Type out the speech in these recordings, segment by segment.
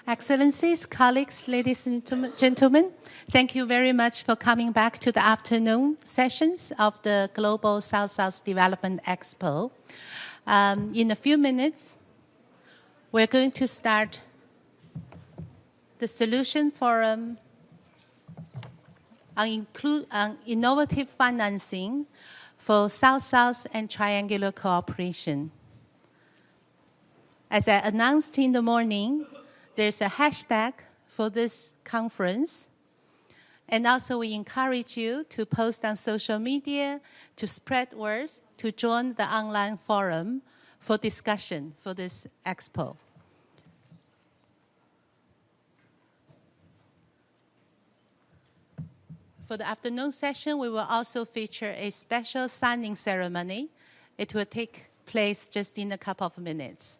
Excellencies, colleagues, ladies and gentlemen, thank you very much for coming back to the afternoon sessions of the Global South-South Development Expo. In a few minutes, we're going to start the Solution Forum on innovative financing for South-South and triangular cooperation. As I announced in the morning, there's a hashtag for this conference. And also we encourage you to post on social media, to spread words, to join the online forum for discussion for this expo. For the afternoon session, we will also feature a special signing ceremony. It will take place just in a couple of minutes.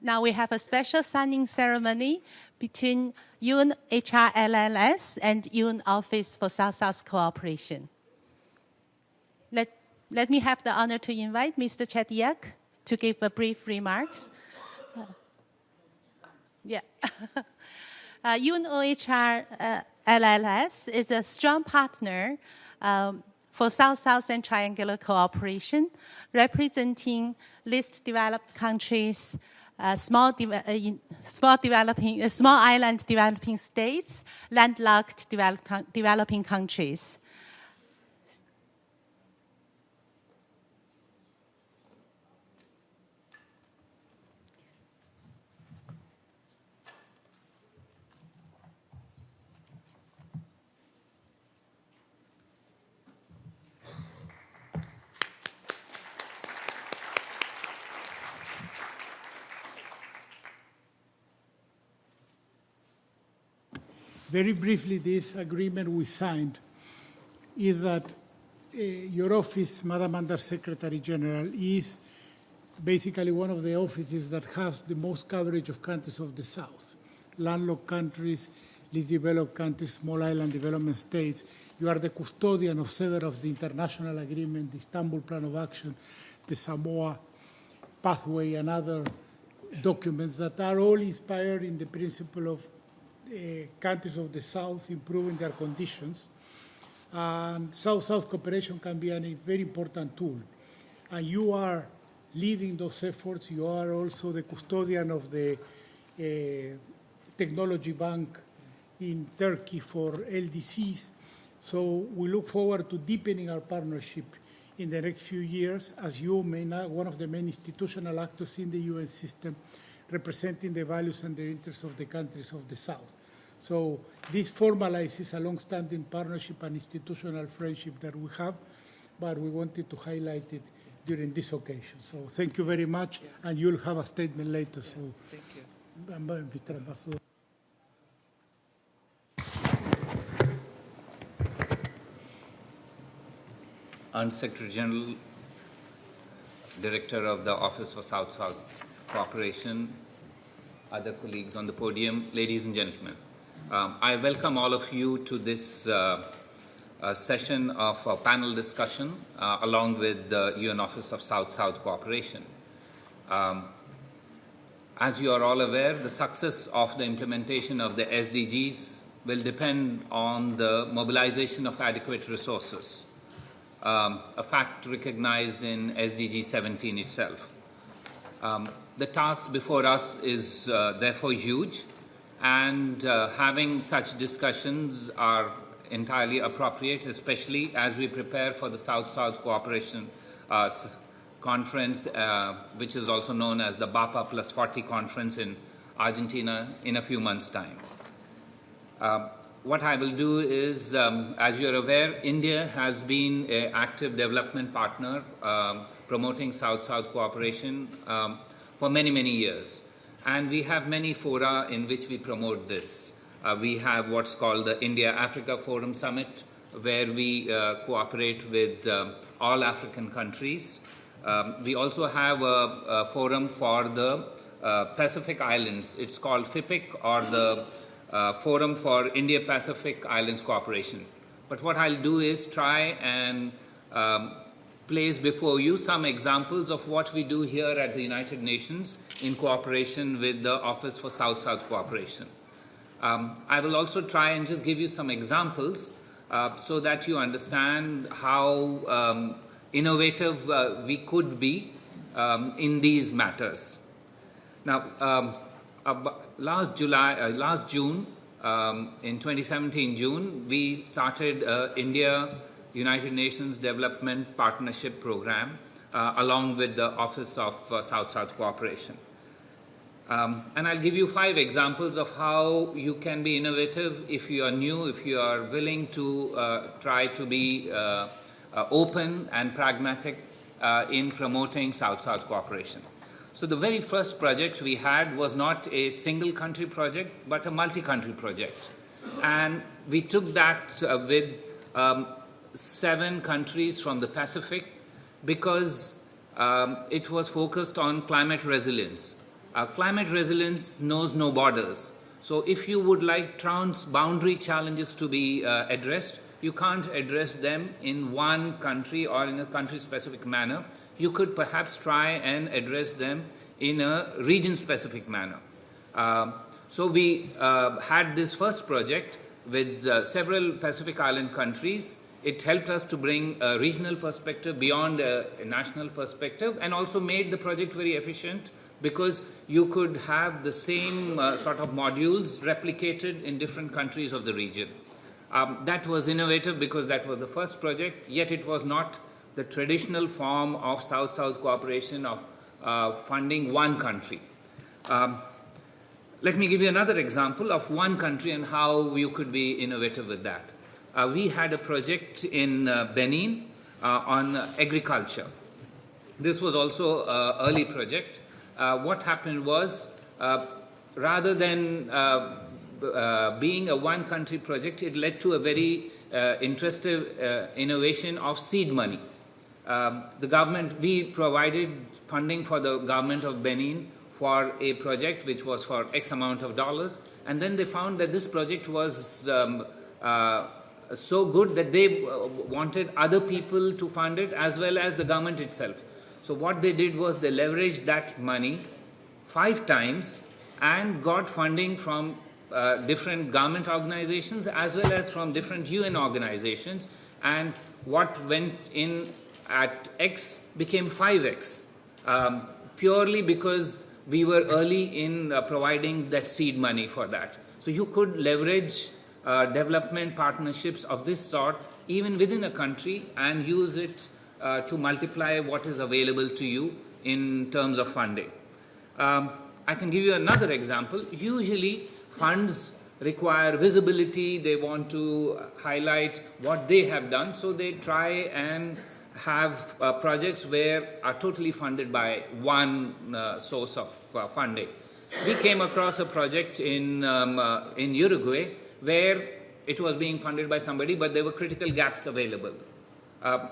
Now we have a special signing ceremony between UN HRLLS and UN Office for South-South Cooperation. Let me have the honor to invite Mr. Chetiak to give a brief remarks. UNOHR-LLS is a strong partner for South-South and triangular cooperation, representing least developed countries, small island developing states, landlocked developing countries. Very briefly, this agreement we signed is that your office, Madam Under Secretary General, is basically one of the offices that has the most coverage of countries of the South, landlocked countries, least developed countries, small island development states. You are the custodian of several of the international agreements, the Istanbul Plan of Action, the Samoa Pathway, and other documents that are all inspired in the principle of countries of the South improving their conditions. And South-South cooperation can be a very important tool. And you are leading those efforts. You are also the custodian of the technology bank in Turkey for LDCs. So we look forward to deepening our partnership in the next few years as you may not one of the main institutional actors in the UN system representing the values and the interests of the countries of the South. So this formalizes a long-standing partnership and institutional friendship that we have, but we wanted to highlight it during this occasion. So thank you very much, and you'll have a statement later. So thank you. Under Secretary General, Director of the Office for South-South Cooperation, other colleagues on the podium, ladies and gentlemen. I welcome all of you to this session of a panel discussion along with the UN Office of South-South Cooperation. As you are all aware, the success of the implementation of the SDGs will depend on the mobilization of adequate resources, a fact recognized in SDG 17 itself. The task before us is therefore huge, and having such discussions are entirely appropriate, especially as we prepare for the South-South Cooperation Conference, which is also known as the BAPA Plus 40 Conference in Argentina in a few months' time. What I will do is, as you're aware, India has been an active development partner promoting South-South cooperation for many, many years. And we have many fora in which we promote this. We have what's called the India-Africa Forum Summit, where we cooperate with all African countries. We also have a forum for the Pacific Islands. It's called FIPIC, or the Forum for India-Pacific Islands Cooperation. But what I'll do is try and place before you some examples of what we do here at the United Nations in cooperation with the Office for South-South Cooperation. I will also try and just give you some examples so that you understand how innovative we could be in these matters. Now, last June, in 2017 June, we started India United Nations Development Partnership Program along with the Office of South-South Cooperation. And I'll give you 5 examples of how you can be innovative if you are new, if you are willing to try to be open and pragmatic in promoting South-South cooperation. So the very first project we had was not a single country project, but a multi-country project. And we took that with 7 countries from the Pacific because it was focused on climate resilience. Climate resilience knows no borders. So if you would like trans-boundary challenges to be addressed, you can't address them in one country or in a country-specific manner. You could perhaps try and address them in a region-specific manner. So we had this first project with several Pacific Island countries. It helped us to bring a regional perspective beyond a national perspective, and also made the project very efficient because you could have the same sort of modules replicated in different countries of the region. That was innovative because that was the first project, yet it was not the traditional form of South-South cooperation of funding one country. Let me give you another example of one country and how you could be innovative with that. We had a project in Benin on agriculture. This was also an early project. What happened was, rather than being a one-country project, it led to a very interesting innovation of seed money. The government, we provided funding for the government of Benin for a project which was for X amount of dollars, and then they found that this project was so good that they wanted other people to fund it as well as the government itself. So what they did was they leveraged that money 5 times and got funding from different government organizations as well as from different UN organizations, and what went in at X became 5X, purely because we were early in providing that seed money for that. So you could leverage development partnerships of this sort even within a country and use it to multiply what is available to you in terms of funding. I can give you another example. Usually funds require visibility. They want to highlight what they have done, so they try and have projects where are totally funded by one source of funding. We came across a project in Uruguay where it was being funded by somebody, but there were critical gaps available.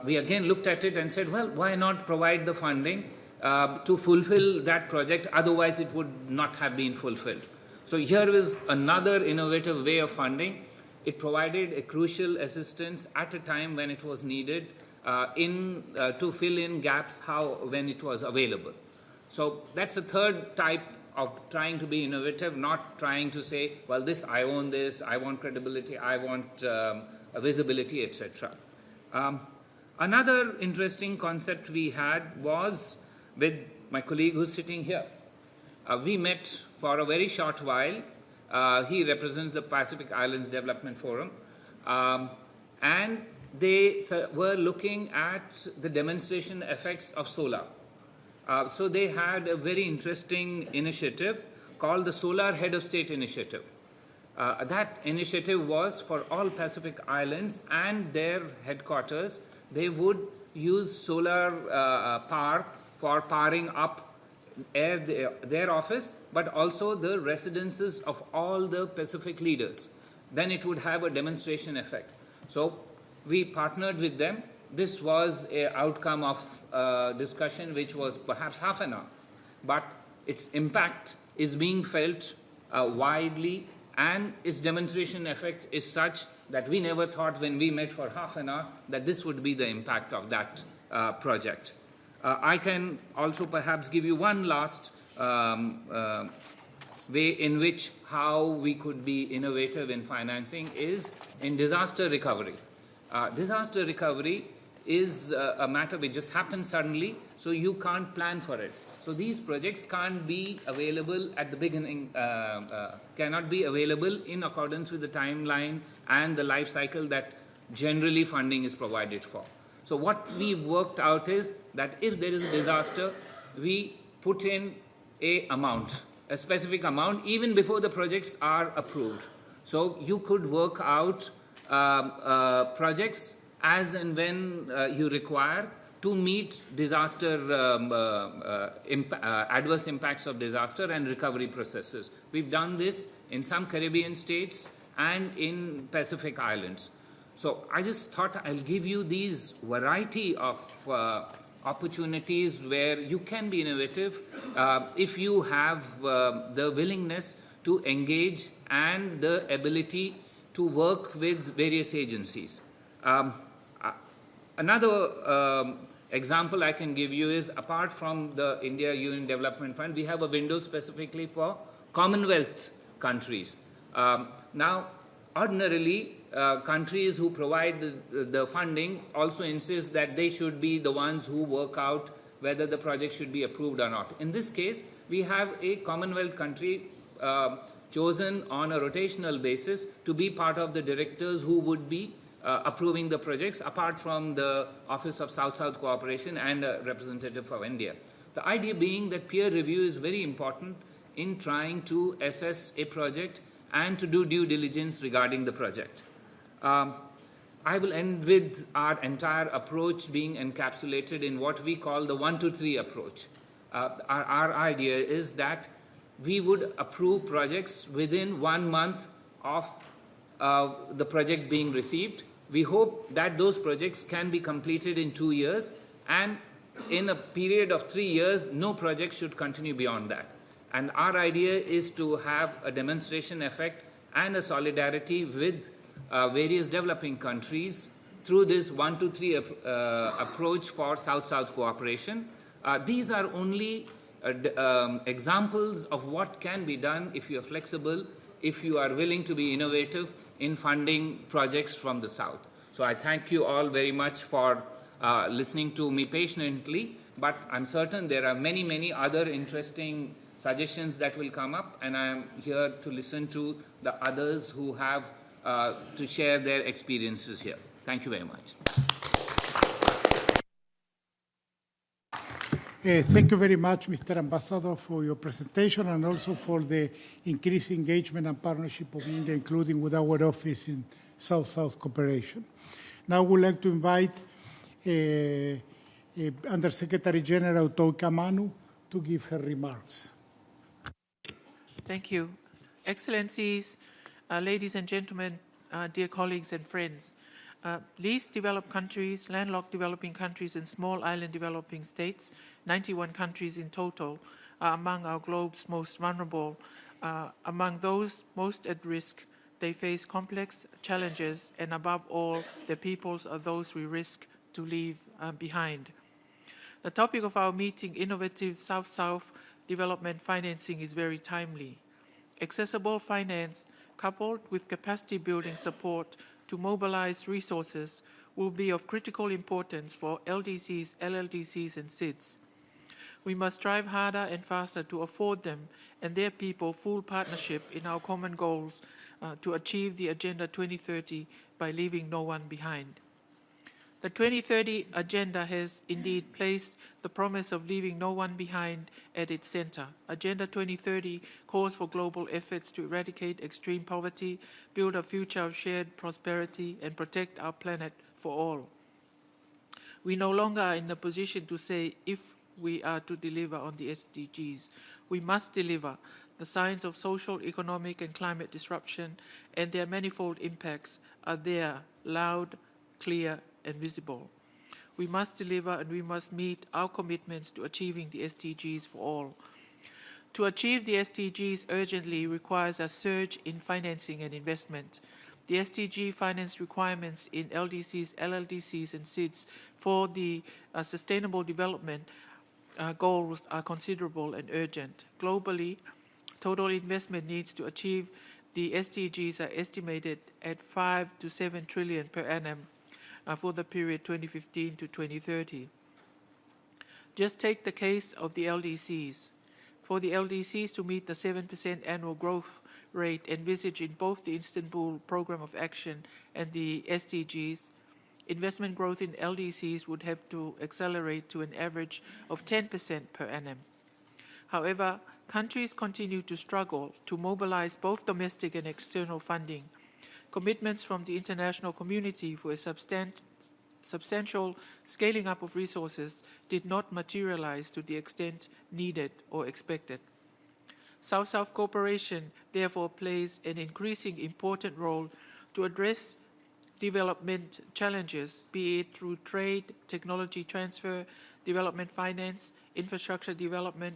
We again looked at it and said, well, why not provide the funding to fulfill that project? Otherwise, it would not have been fulfilled. So here is another innovative way of funding. It provided a crucial assistance at a time when it was needed to fill in gaps when it was available. So that's a third type of trying to be innovative, not trying to say, well, I own this, I want credibility, I want visibility, etc. Another interesting concept we had was with my colleague who's sitting here. We met for a very short while. He represents the Pacific Islands Development Forum. And they were looking at the demonstration effects of solar. So they had a very interesting initiative called the Solar Head of State Initiative. That initiative was for all Pacific Islands and their headquarters. They would use solar power for powering up their office, but also the residences of all the Pacific leaders. Then it would have a demonstration effect. So we partnered with them. This was an outcome of discussion which was perhaps half an hour, but its impact is being felt widely, and its demonstration effect is such that we never thought when we met for half an hour that this would be the impact of that project. I can also perhaps give you one last way in which how we could be innovative in financing is in disaster recovery. Disaster recovery is a matter which just happens suddenly, so you can't plan for it. So these projects can't be available at the beginning, cannot be available in accordance with the timeline and the life cycle that generally funding is provided for. So what we've worked out is that if there is a disaster, we put in a specific amount, even before the projects are approved. So you could work out projects as and when you require to meet disaster, adverse impacts of disaster and recovery processes. We've done this in some Caribbean states and in Pacific Islands. So I just thought I'll give you these variety of opportunities where you can be innovative if you have the willingness to engage and the ability to work with various agencies. Another example I can give you is, apart from the India Union Development Fund, we have a window specifically for Commonwealth countries. Now, ordinarily, countries who provide the funding also insist that they should be the ones who work out whether the project should be approved or not. In this case, we have a Commonwealth country chosen on a rotational basis to be part of the directors who would be approving the projects, apart from the Office of South-South Cooperation and a representative for India. The idea being that peer review is very important in trying to assess a project and to do due diligence regarding the project. I will end with our entire approach being encapsulated in what we call the 1-2-3 approach. Our idea is that we would approve projects within 1 month of the project being received. We hope that those projects can be completed in 2 years, and in a period of 3 years, no project should continue beyond that. And our idea is to have a demonstration effect and a solidarity with various developing countries through this 1-2-3 approach for South-South cooperation. These are only examples of what can be done if you are flexible, if you are willing to be innovative in funding projects from the South. So I thank you all very much for listening to me patiently, but I'm certain there are many, many other interesting suggestions that will come up, and I am here to listen to the others who have to share their experiences here. Thank you very much. Thank you very much, Mr. Ambassador, for your presentation and also for the increased engagement and partnership of India, including with our office in South-South cooperation. Now I would like to invite Undersecretary General Toika Manu to give her remarks. Thank you. Excellencies, ladies and gentlemen, dear colleagues and friends. Least developed countries, landlocked developing countries, and small island developing states, 91 countries in total, are among our globe's most vulnerable. Among those most at risk, they face complex challenges, and above all, their peoples are those we risk to leave behind. The topic of our meeting, innovative South-South development financing, is very timely. Accessible finance, coupled with capacity building support to mobilize resources, will be of critical importance for LDCs, LLDCs, and SIDS. We must strive harder and faster to afford them and their people full partnership in our common goals to achieve the Agenda 2030 by leaving no one behind. The 2030 Agenda has indeed placed the promise of leaving no one behind at its center. Agenda 2030 calls for global efforts to eradicate extreme poverty, build a future of shared prosperity, and protect our planet for all. We no longer are in a position to say if we are to deliver on the SDGs. We must deliver. The signs of social, economic, and climate disruption and their manifold impacts are there, loud, clear, and visible. We must deliver, and we must meet our commitments to achieving the SDGs for all. To achieve the SDGs urgently requires a surge in financing and investment. The SDG finance requirements in LDCs, LLDCs, and SIDS for the sustainable development goals are considerable and urgent. Globally, total investment needs to achieve the SDGs are estimated at 5 to 7 trillion per annum for the period 2015 to 2030. Just take the case of the LDCs. For the LDCs to meet the 7% annual growth rate envisaged in both the Istanbul Programme of Action and the SDGs, investment growth in LDCs would have to accelerate to an average of 10% per annum. However, countries continue to struggle to mobilize both domestic and external funding. Commitments from the international community for a substantial scaling up of resources did not materialize to the extent needed or expected. South-South cooperation therefore plays an increasing important role to address development challenges, be it through trade, technology transfer, development finance, infrastructure development,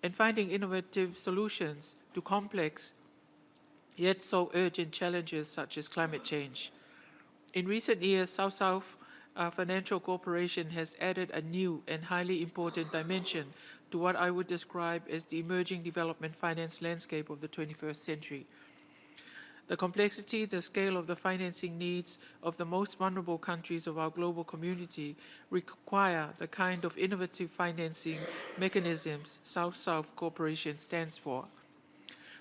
and finding innovative solutions to complex yet so urgent challenges such as climate change. In recent years, South-South financial cooperation has added a new and highly important dimension to what I would describe as the emerging development finance landscape of the 21st century. The complexity, the scale of the financing needs of the most vulnerable countries of our global community require the kind of innovative financing mechanisms South-South cooperation stands for.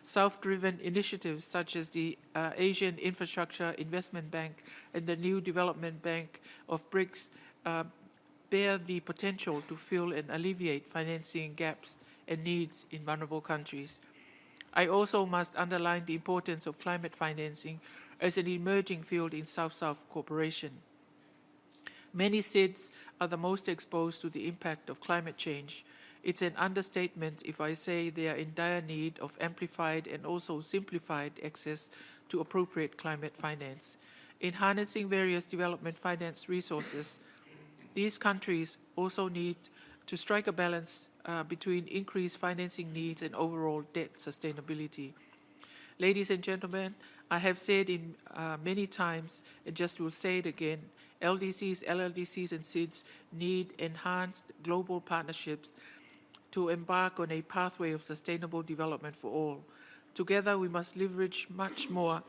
South-driven initiatives such as the Asian Infrastructure Investment Bank and the New Development Bank of BRICS bear the potential to fill and alleviate financing gaps and needs in vulnerable countries. I also must underline the importance of climate financing as an emerging field in South-South cooperation. Many SIDS are the most exposed to the impact of climate change. It's an understatement if I say they are in dire need of amplified and also simplified access to appropriate climate finance. In harnessing various development finance resources, these countries also need to strike a balance between increased financing needs and overall debt sustainability. Ladies and gentlemen, I have said in many times, and just will say it again, LDCs, LLDCs, and SIDS need enhanced global partnerships to embark on a pathway of sustainable development for all. Together, we must leverage much more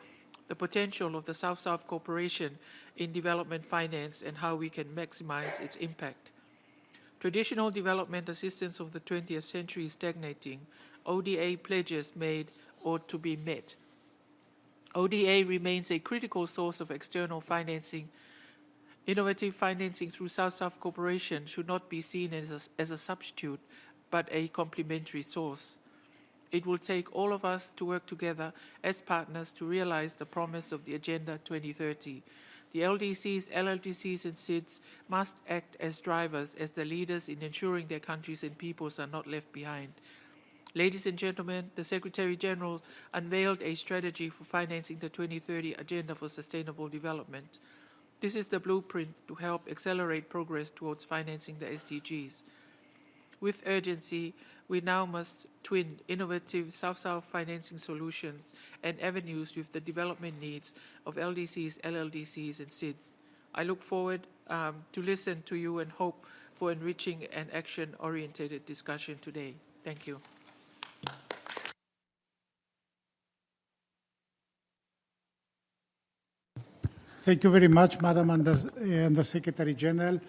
the potential of the South-South cooperation in development finance and how we can maximize its impact. Traditional development assistance of the 20th century is stagnating. ODA pledges made ought to be met. ODA remains a critical source of external financing. Innovative financing through South-South cooperation should not be seen as a substitute, but a complementary source. It will take all of us to work together as partners to realize the promise of the Agenda 2030. The LDCs, LLDCs, and SIDS must act as drivers, as the leaders in ensuring their countries and peoples are not left behind. Ladies and gentlemen, the Secretary General unveiled a strategy for financing the 2030 Agenda for Sustainable Development. This is the blueprint to help accelerate progress towards financing the SDGs. With urgency, we now must twin innovative South-South financing solutions and avenues with the development needs of LDCs, LLDCs, and SIDS. I look forward to listen to you and hope for enriching and action-oriented discussion today. Thank you. Thank you very much, Madam Undersecretary General.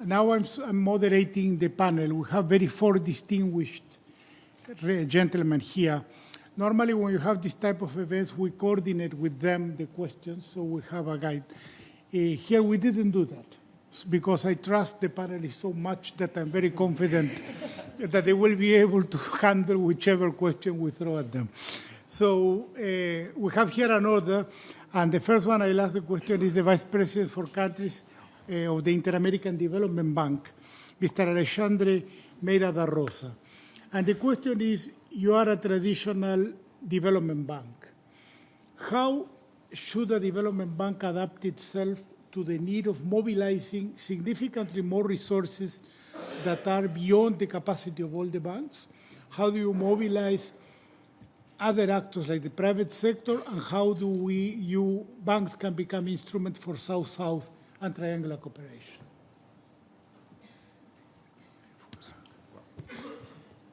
Now I'm moderating the panel. We have four distinguished gentlemen here. Normally, when you have this type of events, we coordinate with them the questions, so we have a guide. Here we didn't do that because I trust the panelists so much that I'm very confident that they will be able to handle whichever question we throw at them. So we have here an order, and the first one I'll ask the question is the Vice President for Countries of the Inter-American Development Bank, Mr. Alexandre Meira da Rosa. And the question is, you are a traditional development bank. How should a development bank adapt itself to the need of mobilizing significantly more resources that are beyond the capacity of all the banks? How do you mobilize other actors like the private sector, and how do you banks can become instruments for South-South and triangular cooperation?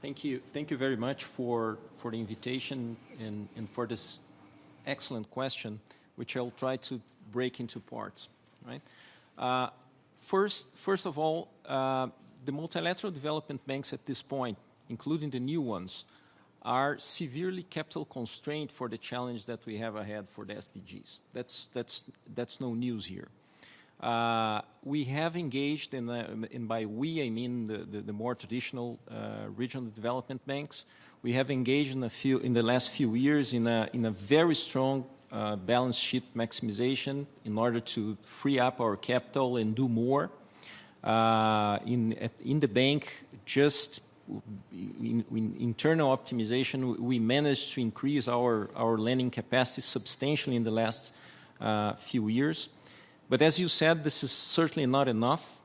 Thank you. Thank you very much for the invitation and for this excellent question, which I'll try to break into parts. Right. First of all, the multilateral development banks at this point, including the new ones, are severely capital constrained for the challenge that we have ahead for the SDGs. That's no news here. We have engaged in by we, I mean the more traditional regional development banks. We have engaged in the last few years in a very strong balance sheet maximization in order to free up our capital and do more. In the bank, just in internal optimization, we managed to increase our lending capacity substantially in the last few years. But as you said, this is certainly not enough.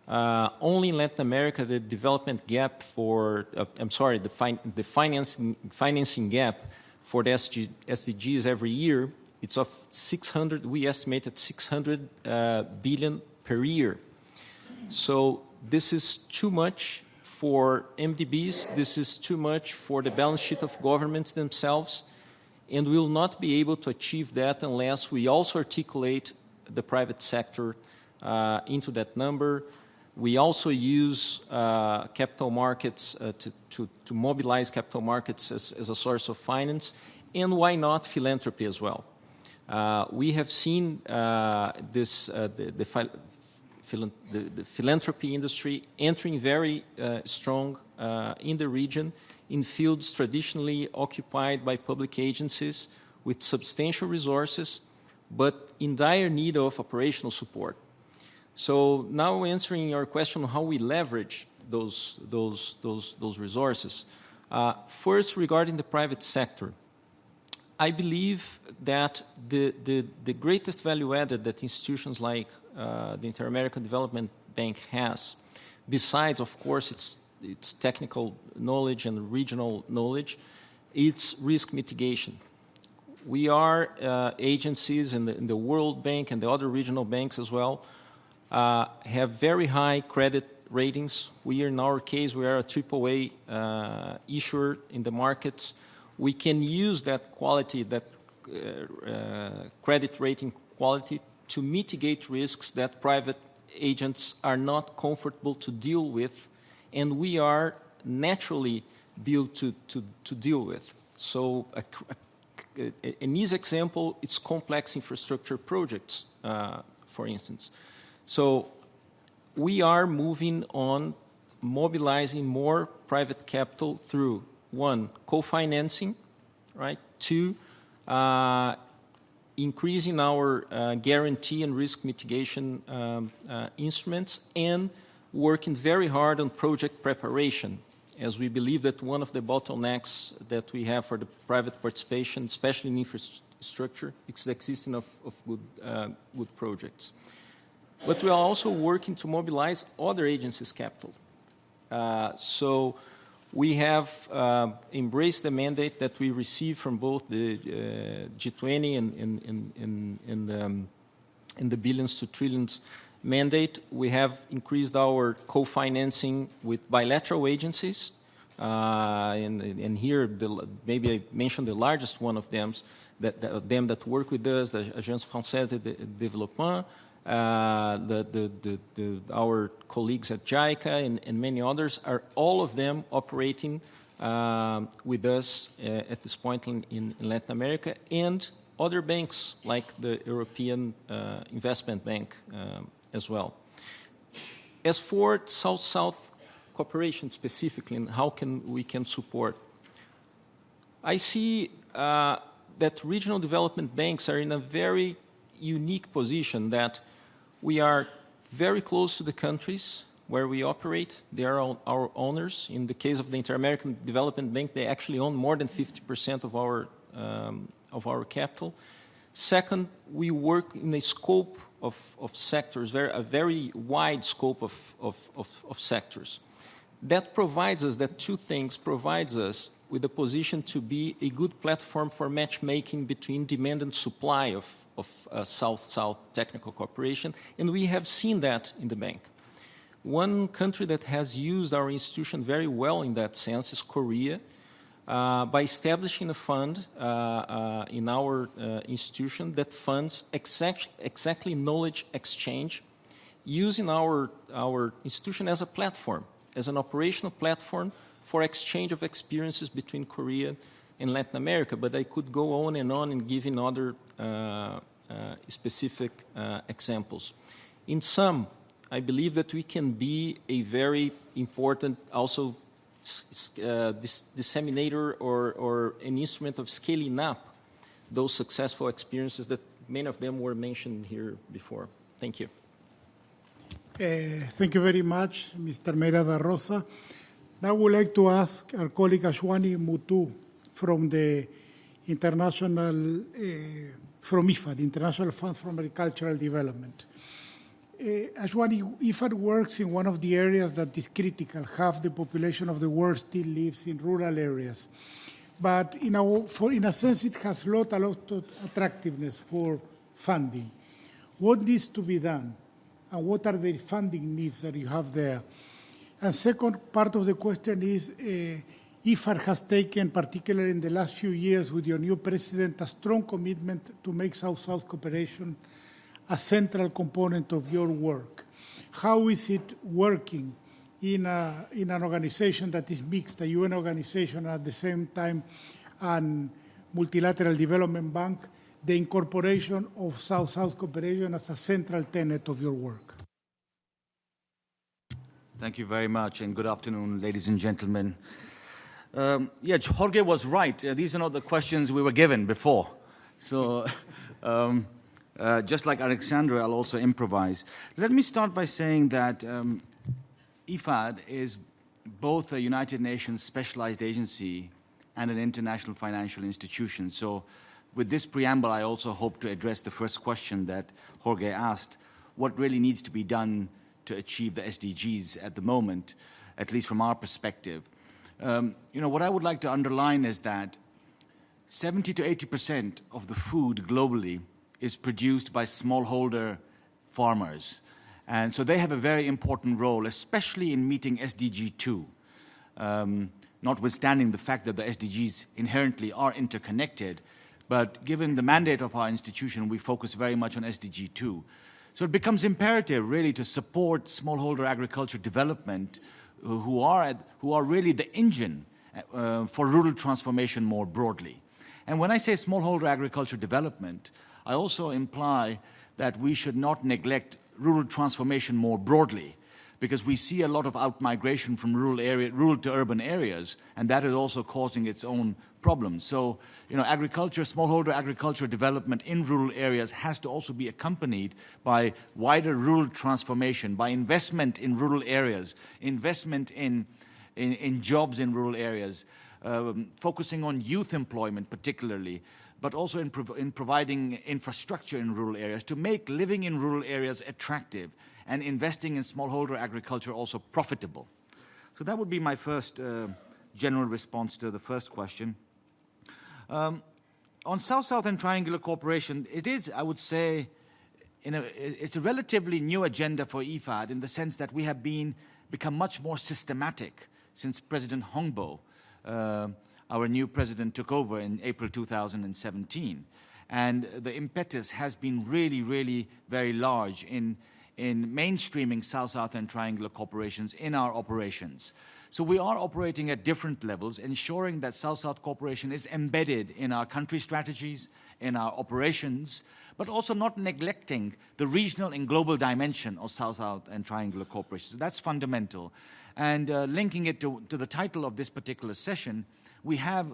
Only in Latin America, the development gap for, the financing gap for the SDGs every year, it's of 600, we estimate at 600 billion per year. So this is too much for MDBs, this is too much for the balance sheet of governments themselves, and we will not be able to achieve that unless we also articulate the private sector into that number. We also use capital markets to mobilize capital markets as a source of finance, and why not philanthropy as well? We have seen the philanthropy industry entering very strong in the region in fields traditionally occupied by public agencies with substantial resources, but in dire need of operational support. So now answering your question on how we leverage those resources. First, regarding the private sector, I believe that the greatest value added that institutions like the Inter-American Development Bank has, besides, of course, its technical knowledge and regional knowledge, it's risk mitigation. We are agencies in the World Bank and the other regional banks as well, have very high credit ratings. We are, in our case, we are a AAA issuer in the markets. We can use that quality, that credit rating quality, to mitigate risks that private agents are not comfortable to deal with, and we are naturally built to deal with. So an easy example, it's complex infrastructure projects, for instance. So we are moving on mobilizing more private capital through, one, co-financing, right? Two, increasing our guarantee and risk mitigation instruments, and working very hard on project preparation, as we believe that one of the bottlenecks that we have for the private participation, especially in infrastructure, is the existence of good projects. But we are also working to mobilize other agencies' capital. So we have embraced the mandate that we receive from both the G20 and the billions to trillions mandate. We have increased our co-financing with bilateral agencies. And here, maybe I mentioned the largest one of them, that work with us, the Agence Française de Développement, our colleagues at JICA and many others, are all of them operating with us at this point in Latin America, and other banks like the European Investment Bank as well. As for South-South cooperation specifically and how we can support, I see that regional development banks are in a very unique position that we are very close to the countries where we operate. They are our owners. In the case of the Inter-American Development Bank, they actually own more than 50% of our capital. Second, we work in a scope of sectors, a very wide scope of sectors. That provides us, that two things provides us with a position to be a good platform for matchmaking between demand and supply of South-South technical cooperation, and we have seen that in the bank. One country that has used our institution very well in that sense is Korea, by establishing a fund in our institution that funds exactly knowledge exchange, using our institution as a platform, as an operational platform for exchange of experiences between Korea and Latin America. But I could go on and giving other specific examples. In sum, I believe that we can be a very important also disseminator or an instrument of scaling up those successful experiences that many of them were mentioned here before. Thank you. Thank you very much, Mr. Meira da Rosa. Now I would like to ask our colleague Ashwani Mutu from the International, from IFAD, International Fund for Agricultural Development. Ashwani, IFAD works in one of the areas that is critical. Half the population of the world still lives in rural areas. But in a sense, it has a lot of attractiveness for funding. What needs to be done? And what are the funding needs that you have there? And second part of the question is, IFAD has taken, particularly in the last few years with your new president, a strong commitment to make South-South cooperation a central component of your work. How is it working in an organization that is mixed, a UN organization, at the same time a multilateral development bank, the incorporation of South-South cooperation as a central tenet of your work? Thank you very much, and good afternoon, ladies and gentlemen. Yeah, Jorge was right. These are not the questions we were given before. So just like Alexandra, I'll also improvise. Let me start by saying that IFAD is both a United Nations specialized agency and an international financial institution. So with this preamble, I also hope to address the first question that Jorge asked, what really needs to be done to achieve the SDGs at the moment, at least from our perspective. What I would like to underline is that 70 to 80% of the food globally is produced by smallholder farmers. And so they have a very important role, especially in meeting SDG 2, notwithstanding the fact that the SDGs inherently are interconnected. But given the mandate of our institution, we focus very much on SDG 2. So it becomes imperative, really, to support smallholder agriculture development, who are really the engine for rural transformation more broadly. And when I say smallholder agriculture development, I also imply that we should not neglect rural transformation more broadly, because we see a lot of outmigration from rural to urban areas, and that is also causing its own problems. So, agriculture, smallholder agriculture development in rural areas has to also be accompanied by wider rural transformation, by investment in rural areas, investment in jobs in rural areas, focusing on youth employment particularly, but also in providing infrastructure in rural areas to make living in rural areas attractive and investing in smallholder agriculture also profitable. So that would be my first general response to the first question. On South-South and Triangular Cooperation, it is, I would say, it's a relatively new agenda for IFAD in the sense that we have become much more systematic since President Hongbo, our new president, took over in April 2017. And the impetus has been really, really very large in in mainstreaming South-South and triangular corporations in our operations. So we are operating at different levels, ensuring that South-South cooperation is embedded in our country strategies, in our operations, but also not neglecting the regional and global dimension of South-South and triangular cooperation. So that's fundamental. And linking it to the title of this particular session, we have,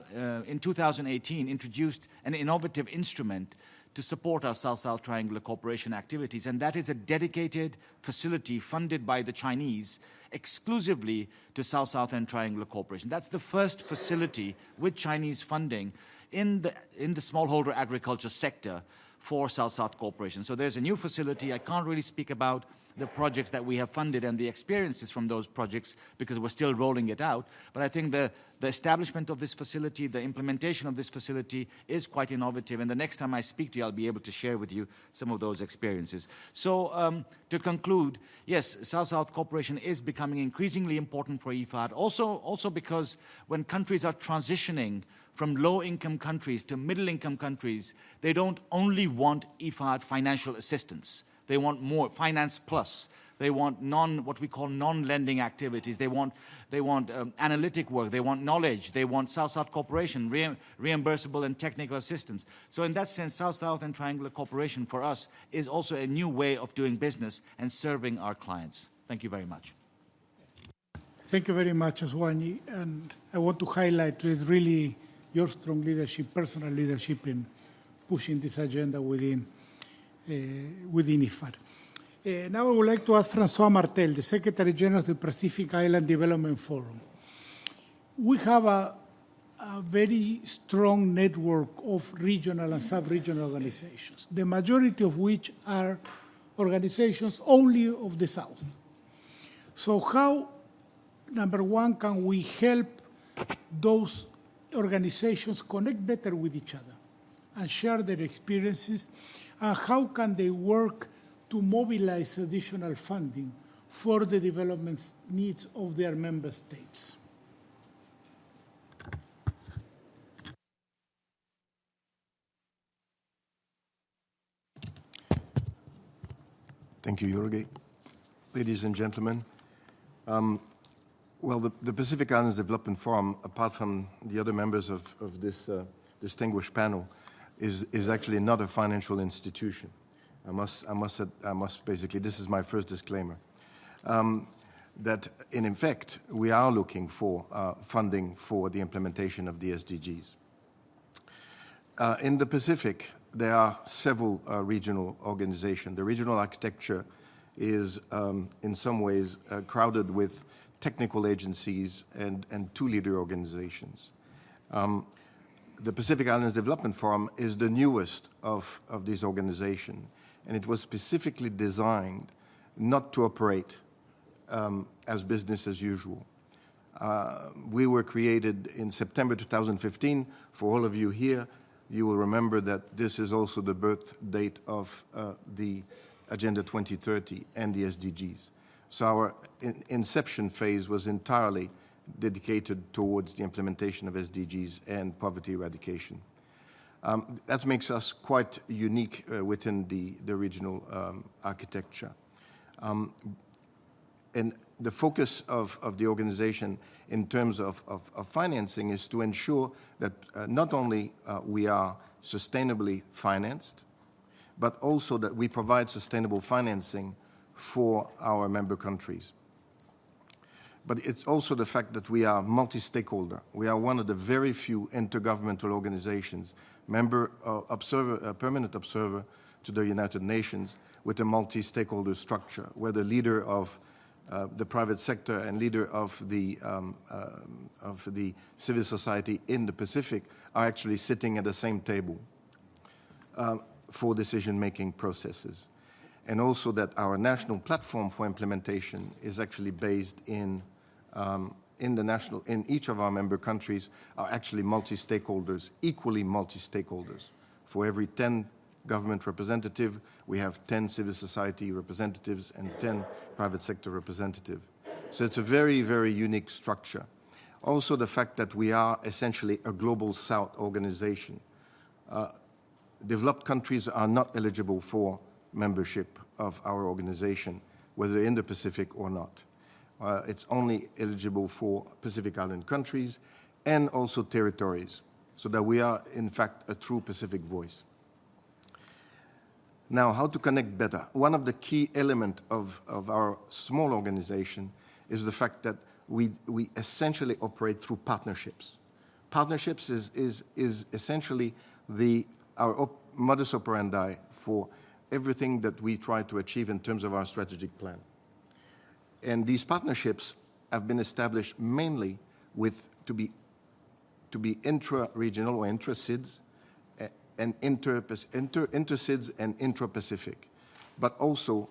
in 2018, introduced an innovative instrument to support our South-South triangular cooperation activities, and that is a dedicated facility funded by the Chinese exclusively to South-South and triangular cooperation. That's the first facility with Chinese funding in the smallholder agriculture sector for South-South cooperation. So there's a new facility. I can't really speak about the projects that we have funded and the experiences from those projects because we're still rolling it out. But I think the establishment of this facility, the implementation of this facility is quite innovative. And the next time I speak to you, I'll be able to share with you some of those experiences. So to conclude, yes, South-South cooperation is becoming increasingly important for IFAD. Also because when countries are transitioning from low-income countries to middle-income countries, they don't only want IFAD financial assistance. They want more finance plus. They want what we call non-lending activities. They want analytic work. They want knowledge. They want South-South cooperation, reimbursable and technical assistance. So in that sense, South-South and triangular cooperation for us is also a new way of doing business and serving our clients. Thank you very much. Thank you very much, Aswani. And I want to highlight with really your strong leadership, personal leadership in pushing this agenda within IFAD. Now I would like to ask François Martel, the Secretary General of the Pacific Island Development Forum. We have a very strong network of regional and sub-regional organizations, the majority of which are organizations only of the South. So how, number one, can we help those organizations connect better with each other and share their experiences? And how can they work to mobilize additional funding for the development needs of their member states? Thank you, Jorge. Ladies and gentlemen, well, the Pacific Islands Development Forum, apart from the other members of this distinguished panel, is actually not a financial institution. I must basically, this is my first disclaimer, that in effect, we are looking for funding for the implementation of the SDGs. In the Pacific, there are several regional organizations. The regional architecture is in some ways crowded with technical agencies and two leader organizations. The Pacific Islands Development Forum is the newest of these organizations, and it was specifically designed not to operate as business as usual. We were created in September 2015. For all of you here, you will remember that this is also the birth date of the Agenda 2030 and the SDGs. So our inception phase was entirely dedicated towards the implementation of SDGs and poverty eradication. That makes us quite unique within the regional architecture. And the focus of the organization in terms of financing is to ensure that not only we are sustainably financed, but also that we provide sustainable financing for our member countries. But it's also the fact that we are multi-stakeholder. We are one of the very few intergovernmental organizations, permanent observer to the United Nations, with a multi-stakeholder structure, where the leader of the private sector and leader of the civil society in the Pacific are actually sitting at the same table for decision-making processes. And also that our national platform for implementation is actually based in each of our member countries are actually multi-stakeholders, equally multi-stakeholders. For every 10 government representative, we have 10 civil society representatives and 10 private sector representatives. So it's a very, very unique structure. Also the fact that we are essentially a global South organization. Developed countries are not eligible for membership of our organization, whether in the Pacific or not. It's only eligible for Pacific Island countries and also territories, so that we are, in fact, a true Pacific voice. Now, how to connect better? One of the key elements of our small organization is the fact that we essentially operate through partnerships. Partnerships is essentially our modus operandi for everything that we try to achieve in terms of our strategic plan. And these partnerships have been established mainly to be intra-regional or intra-SIDS and inter-SIDS and intra-Pacific, but also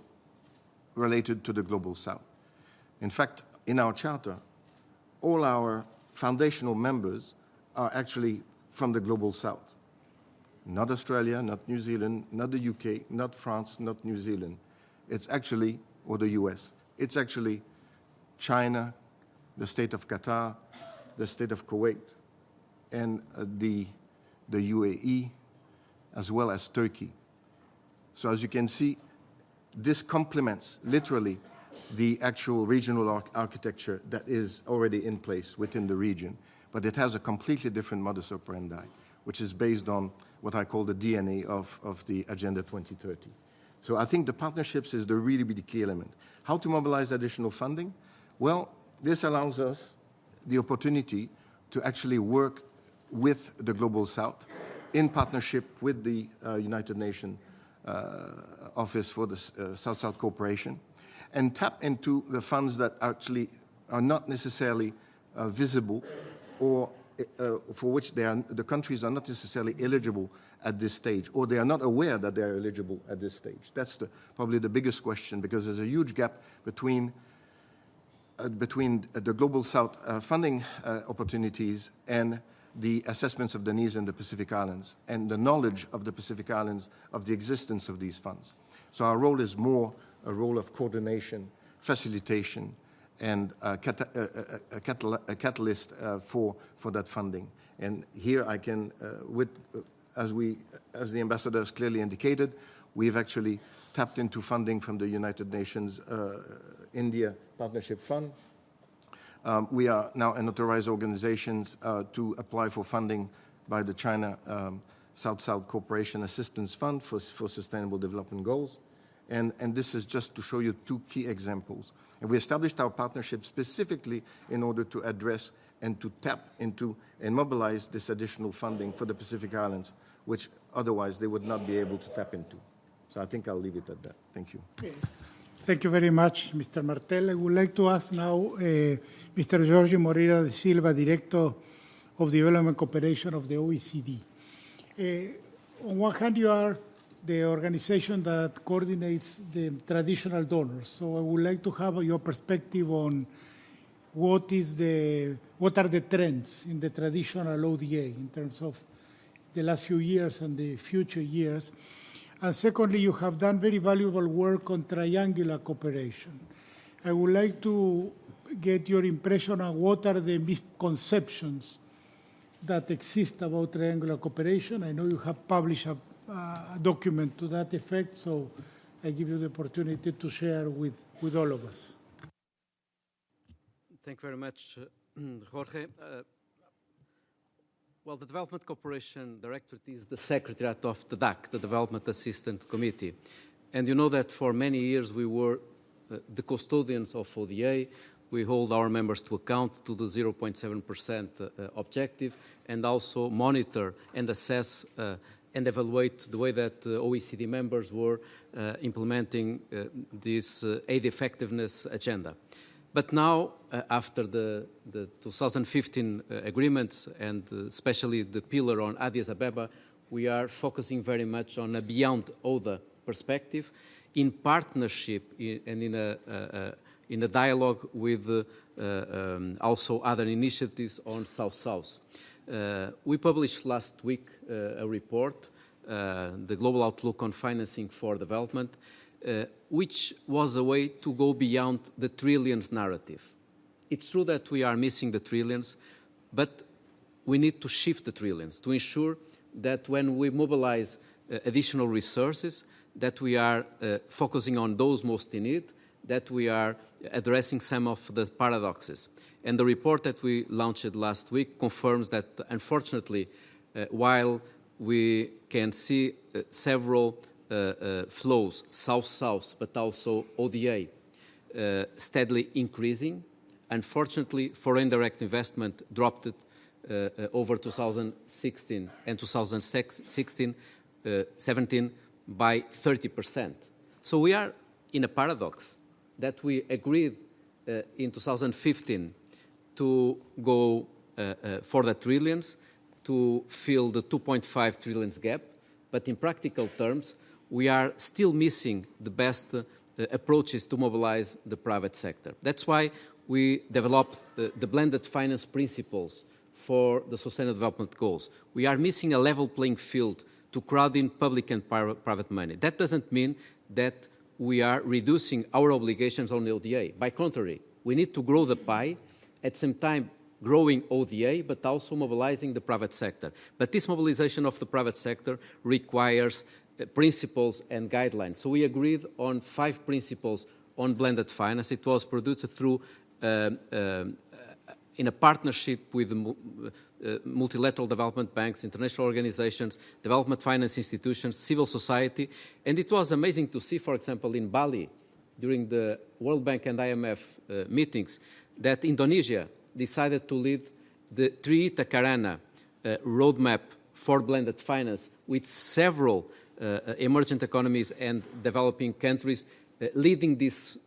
related to the Global South. In fact, in our charter, all our foundational members are actually from the Global South. Not Australia, not New Zealand, not the UK, not France, not New Zealand. It's actually, or the US, it's actually China, the state of Qatar, the state of Kuwait, and the UAE, as well as Turkey. So as you can see, this complements literally the actual regional architecture that is already in place within the region, but it has a completely different modus operandi, which is based on what I call the DNA of the Agenda 2030. So I think the partnerships is the really key element. How to mobilize additional funding? Well, this allows us the opportunity to actually work with the Global South in partnership with the United Nations Office for the South-South Cooperation, and tap into the funds that actually are not necessarily visible, or for which the countries are not necessarily eligible at this stage, or they are not aware that they are eligible at this stage. That's probably the biggest question, because there's a huge gap between the Global South funding opportunities and the assessments of the needs in the Pacific Islands, and the knowledge of the Pacific Islands of the existence of these funds. So our role is more a role of coordination, facilitation, and a catalyst for that funding. And here I can, as the ambassador has clearly indicated, we've actually tapped into funding from the United Nations India Partnership Fund. We are now an authorized organization to apply for funding by the China South-South Cooperation Assistance Fund for Sustainable Development Goals. And this is just to show you two key examples. And we established our partnership specifically in order to address and to tap into and mobilize this additional funding for the Pacific Islands, which otherwise they would not be able to tap into. So I think I'll leave it at that. Thank you. Okay. Thank you very much, Mr. Martel. I would like to ask now Mr. Jorge Moreira de Silva, Director of Development Cooperation of the OECD. On one hand, you are the organization that coordinates the traditional donors. So I would like to have your perspective on what are the trends in the traditional ODA in terms of the last few years and the future years. And secondly, you have done very valuable work on triangular cooperation. I would like to get your impression on what are the misconceptions that exist about triangular cooperation. I know you have published a document to that effect, so I give you the opportunity to share with all of us. Thank you very much, Jorge. Well, the Development Cooperation Directorate is the secretariat of the DAC, the Development Assistance Committee. And you know that for many years we were the custodians of ODA. We hold our members to account to the 0.7% objective, and also monitor and assess and evaluate the way that OECD members were implementing this aid effectiveness agenda. But now, after the 2015 agreements, and especially the pillar on Addis Ababa, we are focusing very much on a beyond ODA perspective, in partnership and in a dialogue with also other initiatives on South-South. We published last week a report, the Global Outlook on Financing for Development, which was a way to go beyond the trillions narrative. It's true that we are missing the trillions, but we need to shift the trillions to ensure that when we mobilize additional resources, that we are focusing on those most in need, that we are addressing some of the paradoxes. And the report that we launched last week confirms that, unfortunately, while we can see several flows, south-south, but also ODA, steadily increasing, unfortunately, foreign direct investment dropped over 2016 and 2017 by 30%. So we are in a paradox that we agreed in 2015 to go for the trillions, to fill the 2.5 trillions gap, but in practical terms, we are still missing the best approaches to mobilize the private sector. That's why we developed the blended finance principles for the Sustainable Development Goals. We are missing a level playing field to crowd in public and private money. That doesn't mean that we are reducing our obligations on the ODA. By contrary, we need to grow the pie, at the same time growing ODA, but also mobilizing the private sector. But this mobilization of the private sector requires principles and guidelines. So we agreed on 5 principles on blended finance. It was produced through in a partnership with multilateral development banks, international organizations, development finance institutions, civil society. And it was amazing to see, for example, in Bali, during the World Bank and IMF meetings, that Indonesia decided to lead the Trihita Karana roadmap for blended finance with several emergent economies and developing countries leading this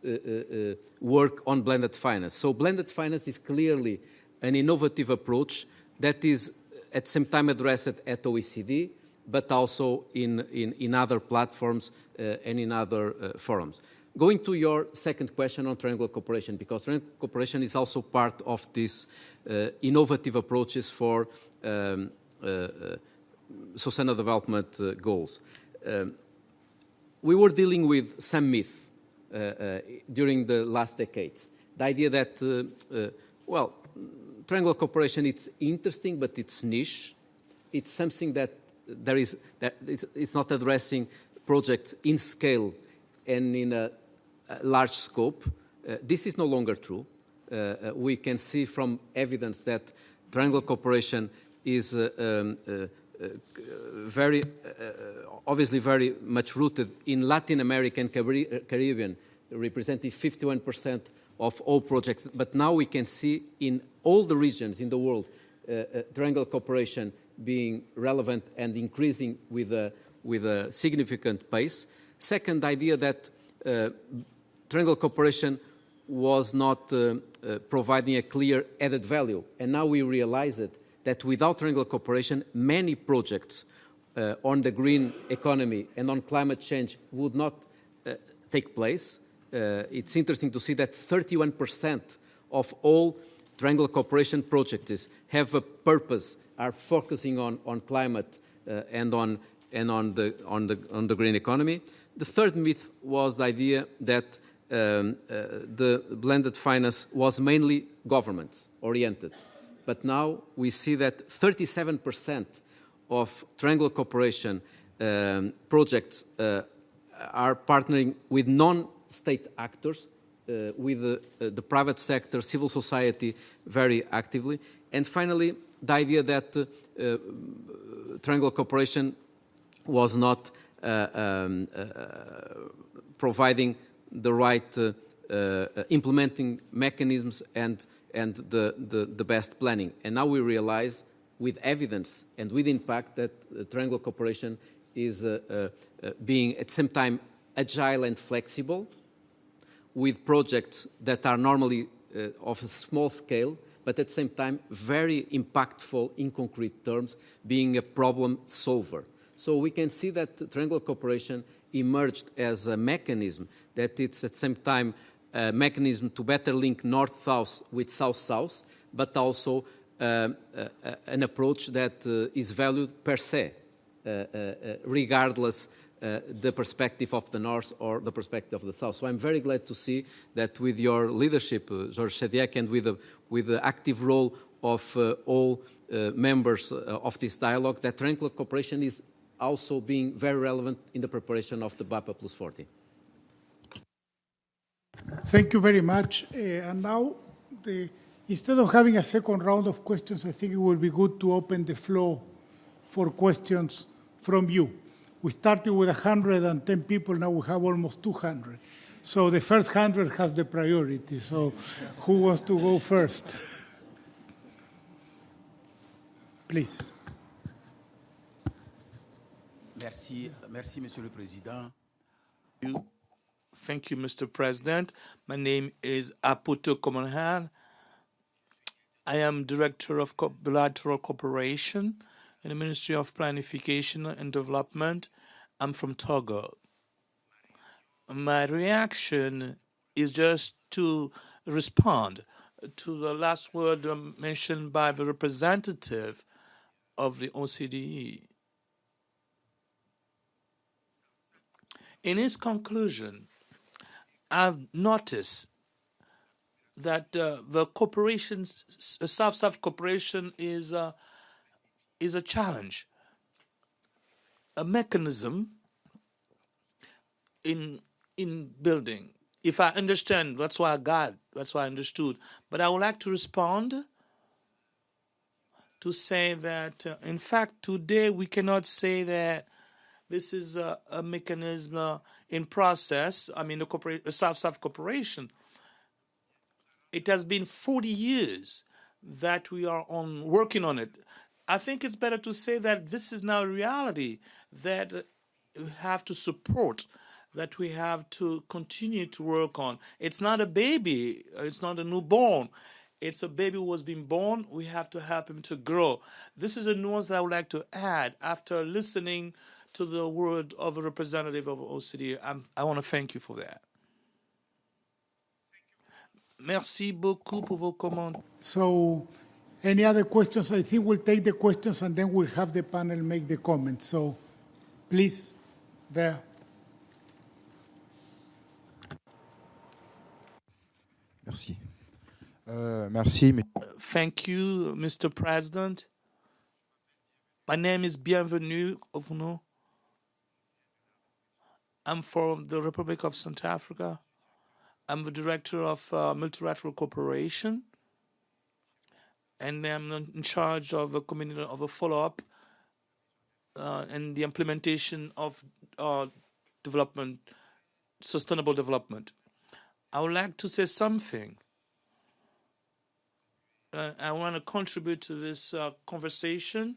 work on blended finance. So blended finance is clearly an innovative approach that is at the same time addressed at OECD, but also in other platforms and in other forums. Going to your second question on triangular cooperation, because triangular cooperation is also part of these innovative approaches for sustainable development goals. We were dealing with some myth during the last decades. The idea that, well, triangular cooperation, it's interesting, but it's niche. It's something that it's not addressing projects in scale and in a large scope. This is no longer true. We can see from evidence that triangular cooperation is obviously very much rooted in Latin American Caribbean, representing 51% of all projects. But now we can see in all the regions in the world triangular cooperation being relevant and increasing with a significant pace. Second idea that triangular cooperation was not providing a clear added value. And now we realize that without triangular cooperation, many projects on the green economy and on climate change would not take place. It's interesting to see that 31% of all triangular cooperation projects have a purpose, are focusing on climate and on the green economy. The third myth was the idea that the blended finance was mainly government-oriented. But now we see that 37% of triangular cooperation projects are partnering with non-state actors, with the private sector, civil society very actively. And finally, the idea that triangular cooperation was not providing the right implementing mechanisms and the best planning. And now we realize with evidence and with impact that triangular cooperation is being at the same time agile and flexible with projects that are normally of a small scale, but at the same time very impactful in concrete terms, being a problem solver. So we can see that triangular cooperation emerged as a mechanism that it's at the same time a mechanism to better link North-South with South-South, but also an approach that is valued per se, regardless the perspective of the North or the perspective of the South. So I'm very glad to see that with your leadership, George Sediak, and with the active role of all members of this dialogue, that triangular cooperation is also being very relevant in the preparation of the BAPA plus 40. Thank you very much. And now, instead of having a second round of questions, I think it would be good to open the floor for questions from you. We started with 110 people, now we have almost 200. So the first 100 has the priority. So who wants to go first? Please. Merci, Monsieur le Président. Thank you, Mr. President. My name is Aputo Komonhan. I am Director of Bilateral Cooperation in the Ministry of Planification and Development. I'm from Togo. My reaction is just to respond to the last word mentioned by the representative of the OCDE. In his conclusion, I've noticed that the cooperation, South-South cooperation is a challenge, a mechanism in building. If I understand, that's why I understood. But I would like to respond to say that, in fact, today we cannot say that this is a mechanism in process. I mean, the South-South cooperation. It has been 40 years that we are working on it. I think it's better to say that this is now a reality that we have to support, that we have to continue to work on. It's not a baby. It's not a newborn. It's a baby who was being born. We have to help him to grow. This is a nuance that I would like to add after listening to the word of a representative of OCDE. I want to thank you for that. Merci beaucoup pour vos commentaires. So, any other questions? I think we'll take the questions and then we'll have the panel make the comments. So, please, there. Merci. Merci. Thank you, Mr. President. My name is Bienvenue Ovuno. I'm from the Republic of South Africa. I'm the director of multilateral cooperation, and I'm in charge of a community of a follow-up and the implementation of development, sustainable development. I would like to say something. I want to contribute to this conversation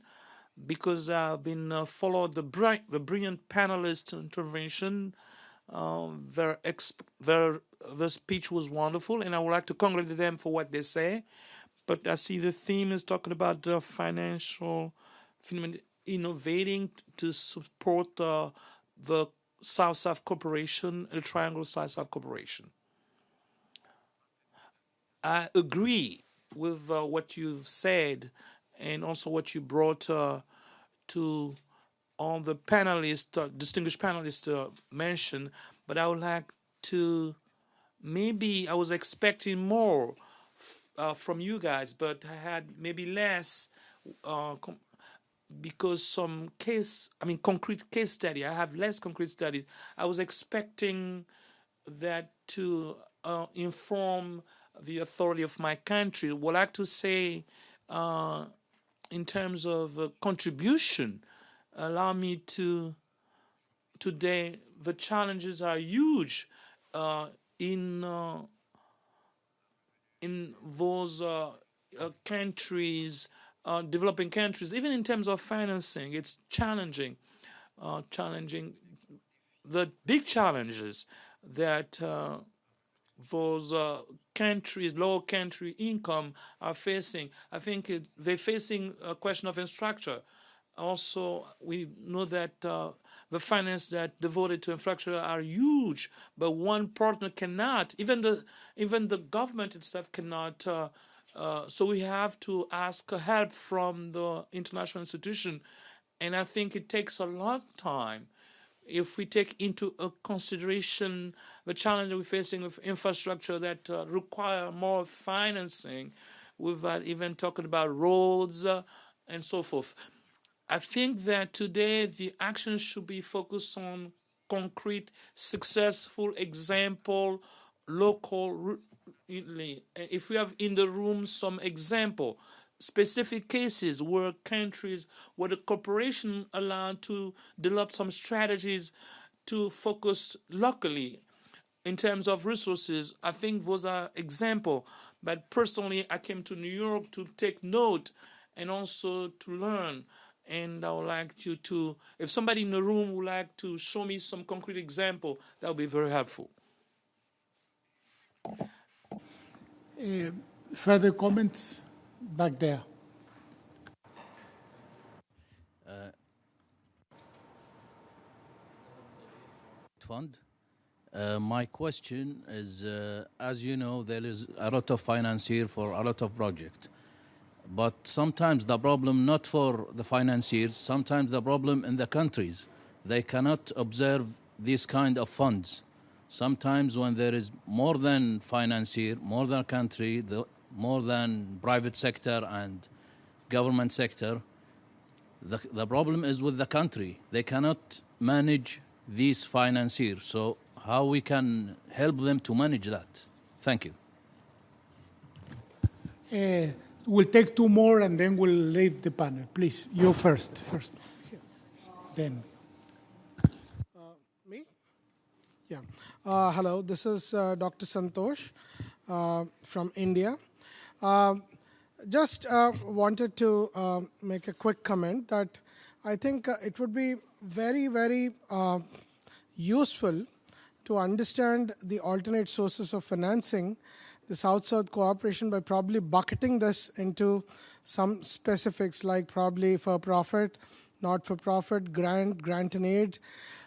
because I've been followed the brilliant panelist intervention. Their speech was wonderful, and I would like to congratulate them for what they say. But I see the theme is talking about the financial innovating to support the South-South cooperation, the Triangle South-South cooperation. I agree with what you've said and also what you brought to all the panelists, distinguished panelists mentioned, but I would like to, maybe I was expecting more from you guys, but I had maybe less because concrete case study. I have less concrete studies. I was expecting that to inform the authority of my country. Would like to say, in terms of contribution, allow me to, today, the challenges are huge in those countries, developing countries, even in terms of financing. It's challenging. The big challenges that those countries, low country income are facing. I think they're facing a question of infrastructure. Also, we know that the finance that devoted to infrastructure are huge, but one partner cannot. Even the government itself cannot. So we have to ask help from the international institution, and I think it takes a lot of time. If we take into consideration the challenge we're facing with infrastructure that require more financing, without even talking about roads and so forth. I think that today the action should be focused on concrete, successful example, local. If we have in the room some example, specific cases where countries, where the corporation allowed to develop some strategies to focus locally in terms of resources, I think those are example. But personally, I came to New York to take note and also to learn. And I would like you to, if somebody in the room would like to show me some concrete example, that would be very helpful. Further comments back there? Fund. My question is, as you know, there is a lot of financier for a lot of projects. But sometimes the problem not for the financiers, sometimes the problem in the countries. They cannot observe these kind of funds. Sometimes when there is more than financier, more than country, more than private sector and government sector, the problem is with the country. They cannot manage these financiers. So how we can help them to manage that? Thank you. We'll take two more and then we'll leave the panel. Please, you first. Then. Me? Yeah. Hello, this is Dr. Santosh from India. Just wanted to make a quick comment that I think it would be very, very useful to understand the alternate sources of financing the South-South cooperation by probably bucketing this into some specifics like probably for-profit, not-for-profit, grant and aid,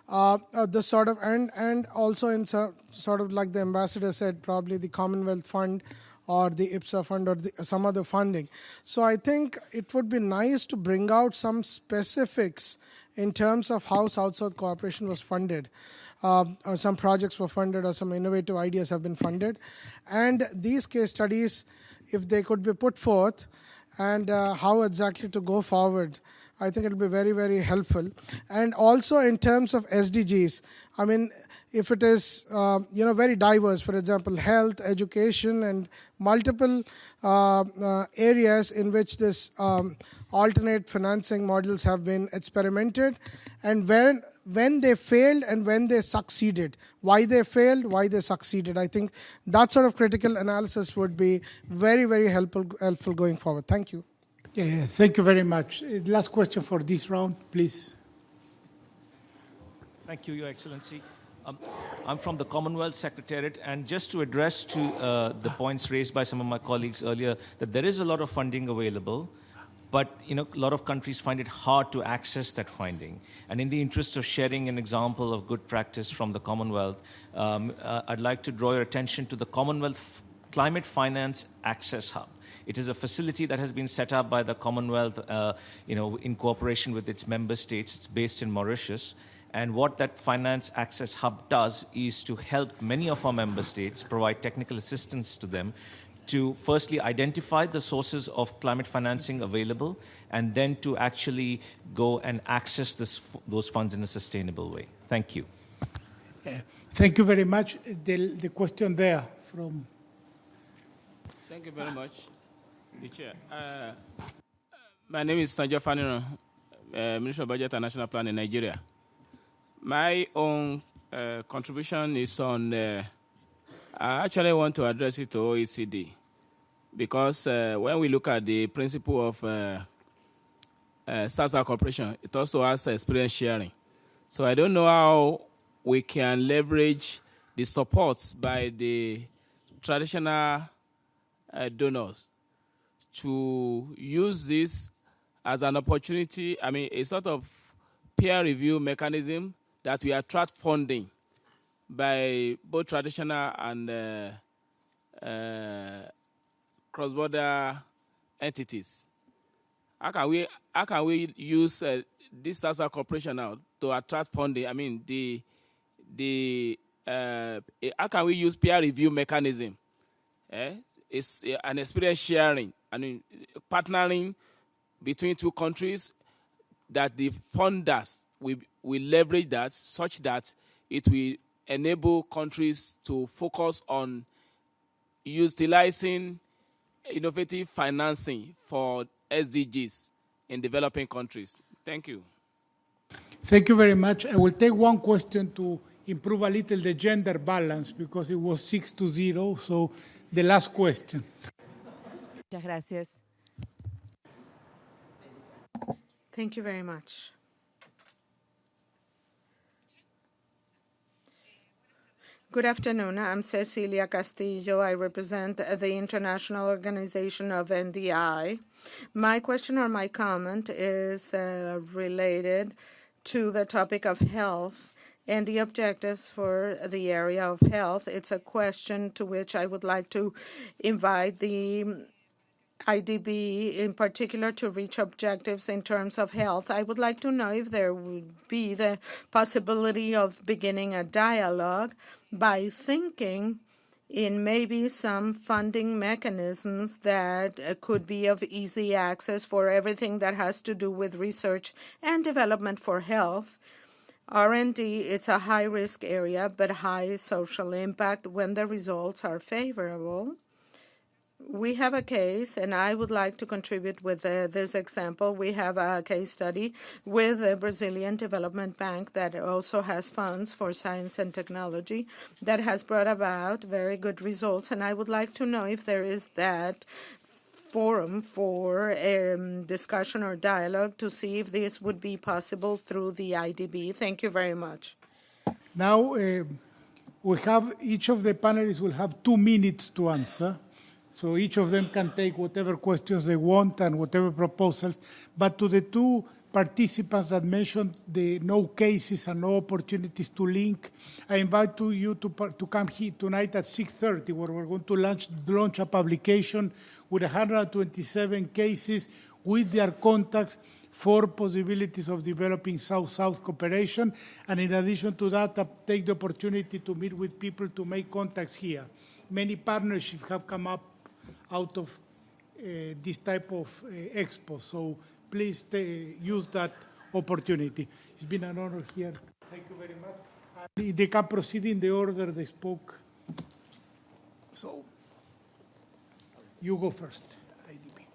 the sort of, and also in sort of like the ambassador said, probably the Commonwealth Fund or the IPSA fund or some other funding. So I think it would be nice to bring out some specifics in terms of how South-South cooperation was funded. Some projects were funded or some innovative ideas have been funded. And these case studies, if they could be put forth and how exactly to go forward, I think it will be very, very helpful. And also in terms of SDGs, I mean, if it is very diverse, for example, health, education, and multiple areas in which this alternate financing models have been experimented, and when they failed and when they succeeded, why they failed, why they succeeded. I think that sort of critical analysis would be very, very helpful going forward. Thank you. Yeah, thank you very much. Last question for this round, please. Thank you, Your Excellency. I'm from the Commonwealth Secretariat, and just to address to the points raised by some of my colleagues earlier, that there is a lot of funding available, but a lot of countries find it hard to access that funding. And in the interest of sharing an example of good practice from the Commonwealth, I'd like to draw your attention to the Commonwealth Climate Finance Access Hub. It is a facility that has been set up by the Commonwealth, in cooperation with its member states. It's based in Mauritius. And what that Finance Access Hub does is to help many of our member states, provide technical assistance to them, to firstly identify the sources of climate financing available, and then to actually go and access those funds in a sustainable way. Thank you. Thank you very much. The question there from... Thank you very much. Chair. My name is Sanjo Fanino, Minister of Budget and National Plan in Nigeria. My own contribution is on, I actually want to address it to OECD, because when we look at the principle of South-South cooperation, it also has experience sharing. So I don't know how we can leverage the supports by the traditional donors to use this as an opportunity, a sort of peer review mechanism that we attract funding by both traditional and cross-border entities. How can we use this South-South cooperation now to attract funding? How can we use peer review mechanism? It's an experience sharing, partnering between two countries that the funders will leverage that such that it will enable countries to focus on utilizing innovative financing for SDGs in developing countries. Thank you. Thank you very much. I will take one question to improve a little the gender balance because it was 6-0. So the last question. Muchas gracias. Thank you very much. Good afternoon. I'm Cecilia Castillo. I represent the International Organization of NDI. My question or my comment is related to the topic of health and the objectives for the area of health. It's a question to which I would like to invite the IDB in particular to reach objectives in terms of health. I would like to know if there would be the possibility of beginning a dialogue by thinking in maybe some funding mechanisms that could be of easy access for everything that has to do with research and development for health. R&D, it's a high-risk area, but high social impact when the results are favorable. We have a case, and I would like to contribute with this example. We have a case study with the Brazilian Development Bank that also has funds for science and technology that has brought about very good results. And I would like to know if there is that forum for discussion or dialogue to see if this would be possible through the IDB. Thank you very much. Now, we have each of the panelists will have 2 minutes to answer. So each of them can take whatever questions they want and whatever proposals. But to the 2 participants that mentioned the no cases and no opportunities to link, I invite you to come here tonight at 6:30, where we're going to launch a publication with 127 cases with their contacts for possibilities of developing South-South cooperation. And in addition to that, take the opportunity to meet with people to make contacts here. Many partnerships have come up out of this type of expo. So please use that opportunity. It's been an honor here. Thank you very much. They can proceed in the order they spoke. So you go first, IDB.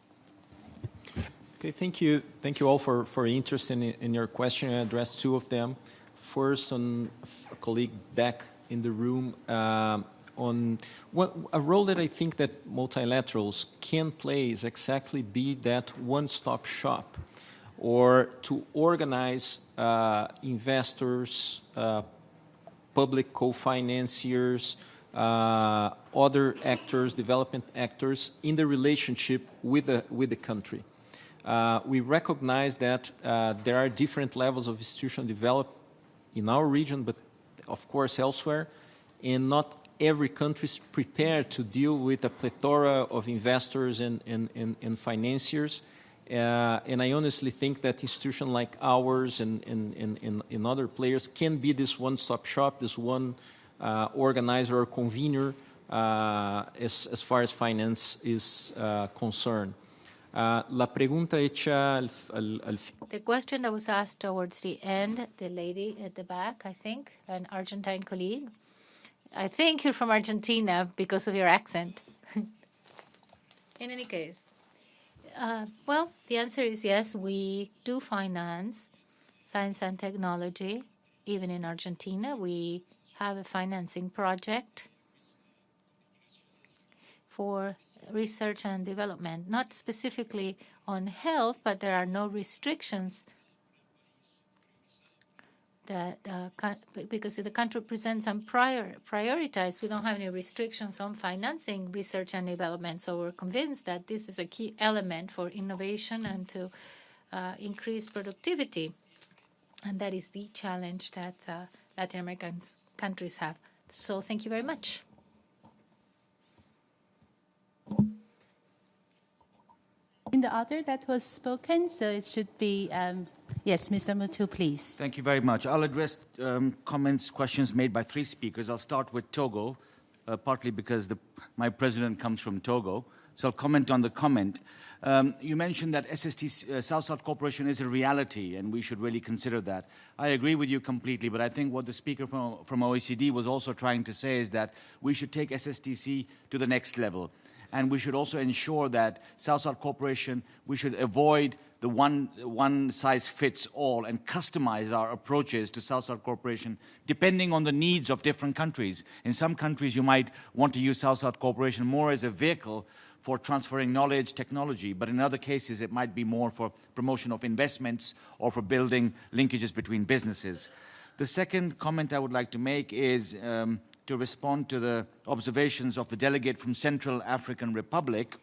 Okay, thank you. Thank you all for your interest in your question. I addressed 2 of them. First, on a colleague back in the room, on a role that I think that multilaterals can play is exactly be that one-stop shop, or to organize investors, public co-financiers, other actors, development actors in the relationship with the country. We recognize that there are different levels of institutional development in our region, but of course elsewhere, and not every country is prepared to deal with a plethora of investors and financiers. And I honestly think that institutions like ours and other players can be this one-stop shop, this one organizer or convener as far as finance is concerned. La pregunta hecha The question that was asked towards the end, the lady at the back, I think, an Argentine colleague. I think you're from Argentina because of your accent. In any case, well, the answer is yes, we do finance science and technology. Even in Argentina, we have a financing project for research and development, not specifically on health, but there are no restrictions that because the country presents some prioritize, we don't have any restrictions on financing research and development. So we're convinced that this is a key element for innovation and to increase productivity. And that is the challenge that Latin American countries have. So thank you very much. In the order that was spoken, so it should be, yes, Mr. Mutu, please. Thank you very much. I'll address comments, questions made by 3 speakers. I'll start with Togo, partly because my president comes from Togo. so I'll comment on the comment. You mentioned that SST, South-South cooperation is a reality, and we should really consider that. I agree with you completely, but I think what the speaker from OECD was also trying to say is that we should take SSTC to the next level. And we should also ensure that South-South cooperation, we should avoid the one-size-fits-all and customize our approaches to South-South cooperation depending on the needs of different countries. In some countries, you might want to use South-South cooperation more as a vehicle for transferring knowledge, technology, but in other cases, it might be more for promotion of investments or for building linkages between businesses. The second comment I would like to make is to respond to the observations of the delegate from Central African Republic.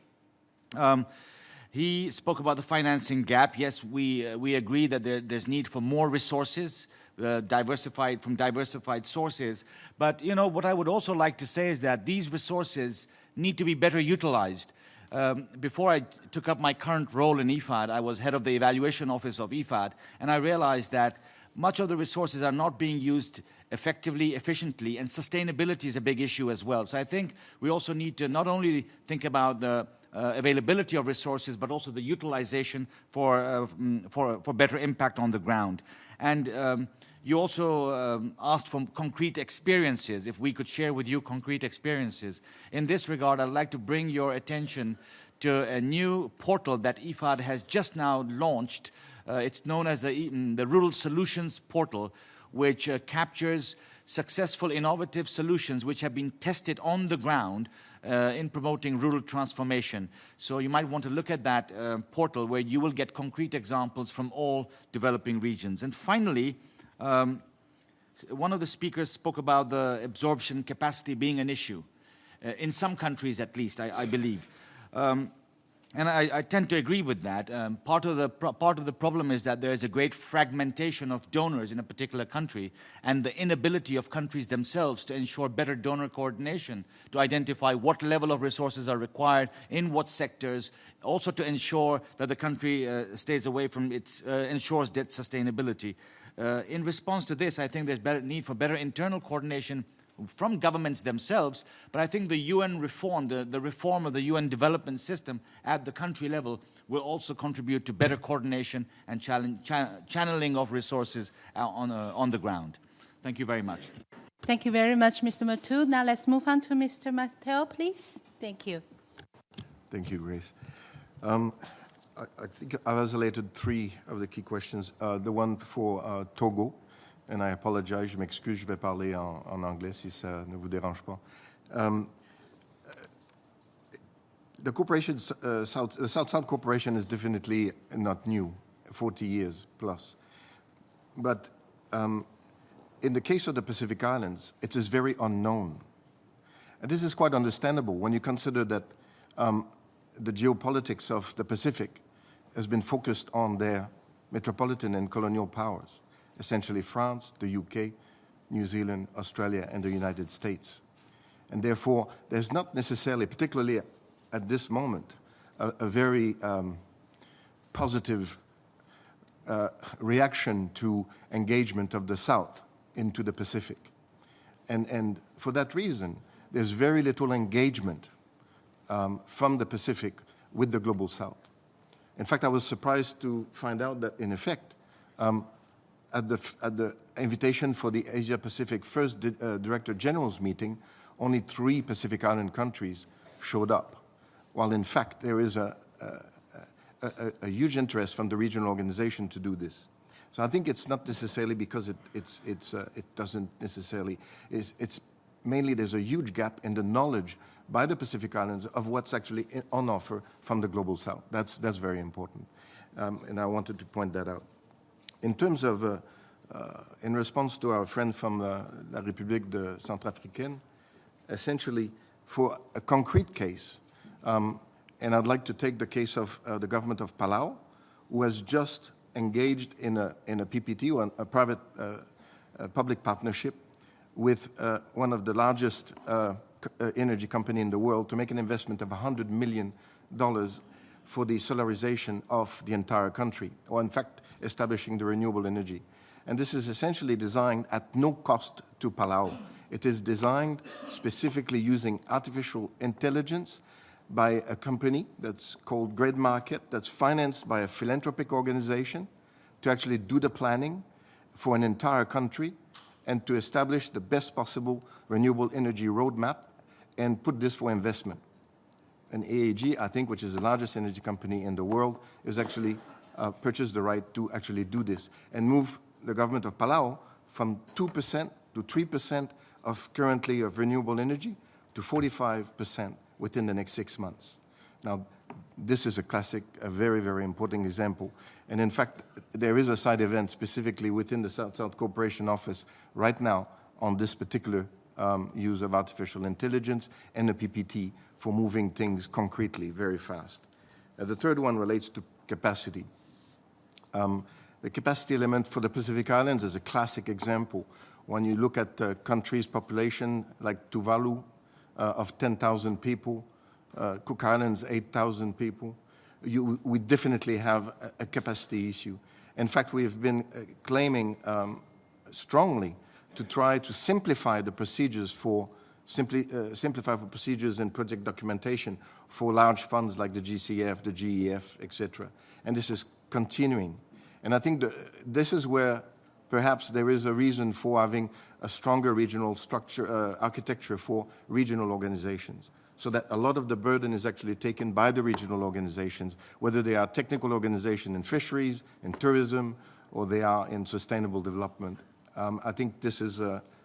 He spoke about the financing gap. Yes, we agree that there's need for more resources, from diversified sources. But, you know, what I would also like to say is that these resources need to be better utilized. Before I took up my current role in IFAD, I was head of the evaluation office of IFAD, and I realized that much of the resources are not being used effectively, efficiently, and sustainability is a big issue as well. So I think we also need to not only think about the availability of resources, but also the utilization for better impact on the ground. And you also asked for concrete experiences, if we could share with you concrete experiences. In this regard, I'd like to bring your attention to a new portal that IFAD has just now launched. It's known as the Rural Solutions Portal, which captures successful innovative solutions which have been tested on the ground in promoting rural transformation. So you might want to look at that portal where you will get concrete examples from all developing regions. And finally, one of the speakers spoke about the absorption capacity being an issue, in some countries at least, I believe. And I tend to agree with that. Part of the problem is that there is a great fragmentation of donors in a particular country and the inability of countries themselves to ensure better donor coordination, to identify what level of resources are required in what sectors, also to ensure that the country stays away from ensures debt sustainability. In response to this, I think there's need for better internal coordination from governments themselves, but I think the UN reform, the reform of the UN development system at the country level will also contribute to better coordination and channeling of resources on the ground. Thank you very much. Thank you very much, Mr. Matu. Now let's move on to Mr. Matteo, please. Thank you. Thank you, Grace. I think I've isolated three of the key questions. The one for Togo, and I apologize, je m'excuse, je vais parler en anglais si ça ne vous dérange pas. The cooperation, South-South cooperation is definitely not new, 40 years plus. But in the case of the Pacific Islands, it is very unknown. And this is quite understandable when you consider that the geopolitics of the Pacific has been focused on their metropolitan and colonial powers, essentially France, the UK, New Zealand, Australia, and the United States. And therefore, there's not necessarily, particularly at this moment, a very positive reaction to engagement of the South into the Pacific. And for that reason, there's very little engagement from the Pacific with the Global South. In fact, I was surprised to find out that, in effect, at the invitation for the Asia-Pacific First Director General's meeting, only 3 Pacific Island countries showed up, while in fact there is a huge interest from the regional organization to do this. So I think it's not necessarily because it doesn't necessarily, it's mainly there's a huge gap in the knowledge by the Pacific Islands of what's actually on offer from the Global South. That's very important, and I wanted to point that out. In terms of, in response to our friend from La République de Centrafricaine, essentially for a concrete case, and I'd like to take the case of the government of Palau, who has just engaged in a PPT, or a private public partnership with one of the largest energy company in the world to make an investment of $100 million for the solarization of the entire country, or in fact, establishing the renewable energy. And this is essentially designed at no cost to Palau. It is designed specifically using artificial intelligence by a company that's called Grid Market, that's financed by a philanthropic organization to actually do the planning for an entire country and to establish the best possible renewable energy roadmap and put this for investment. And AAG, I think, which is the largest energy company in the world, is actually purchased the right to actually do this and move the government of Palau from 2% to 3% of currently of renewable energy to 45% within the next 6 months. Now, this is a classic, a very, very important example. And in fact, there is a side event specifically within the South-South Cooperation Office right now on this particular use of artificial intelligence and the PPT for moving things concretely very fast. The third one relates to capacity. The capacity element for the Pacific Islands is a classic example. When you look at countries' population like Tuvalu of 10,000 people, Cook Islands 8,000 people, we definitely have a capacity issue. In fact, we have been claiming strongly to try to simplify the procedures for simplify for procedures and project documentation for large funds like the GCF, the GEF, etc. And this is continuing. And I think this is where perhaps there is a reason for having a stronger regional structure, architecture for regional organizations, so that a lot of the burden is actually taken by the regional organizations, whether they are technical organizations in fisheries, in tourism, or they are in sustainable development. I think this is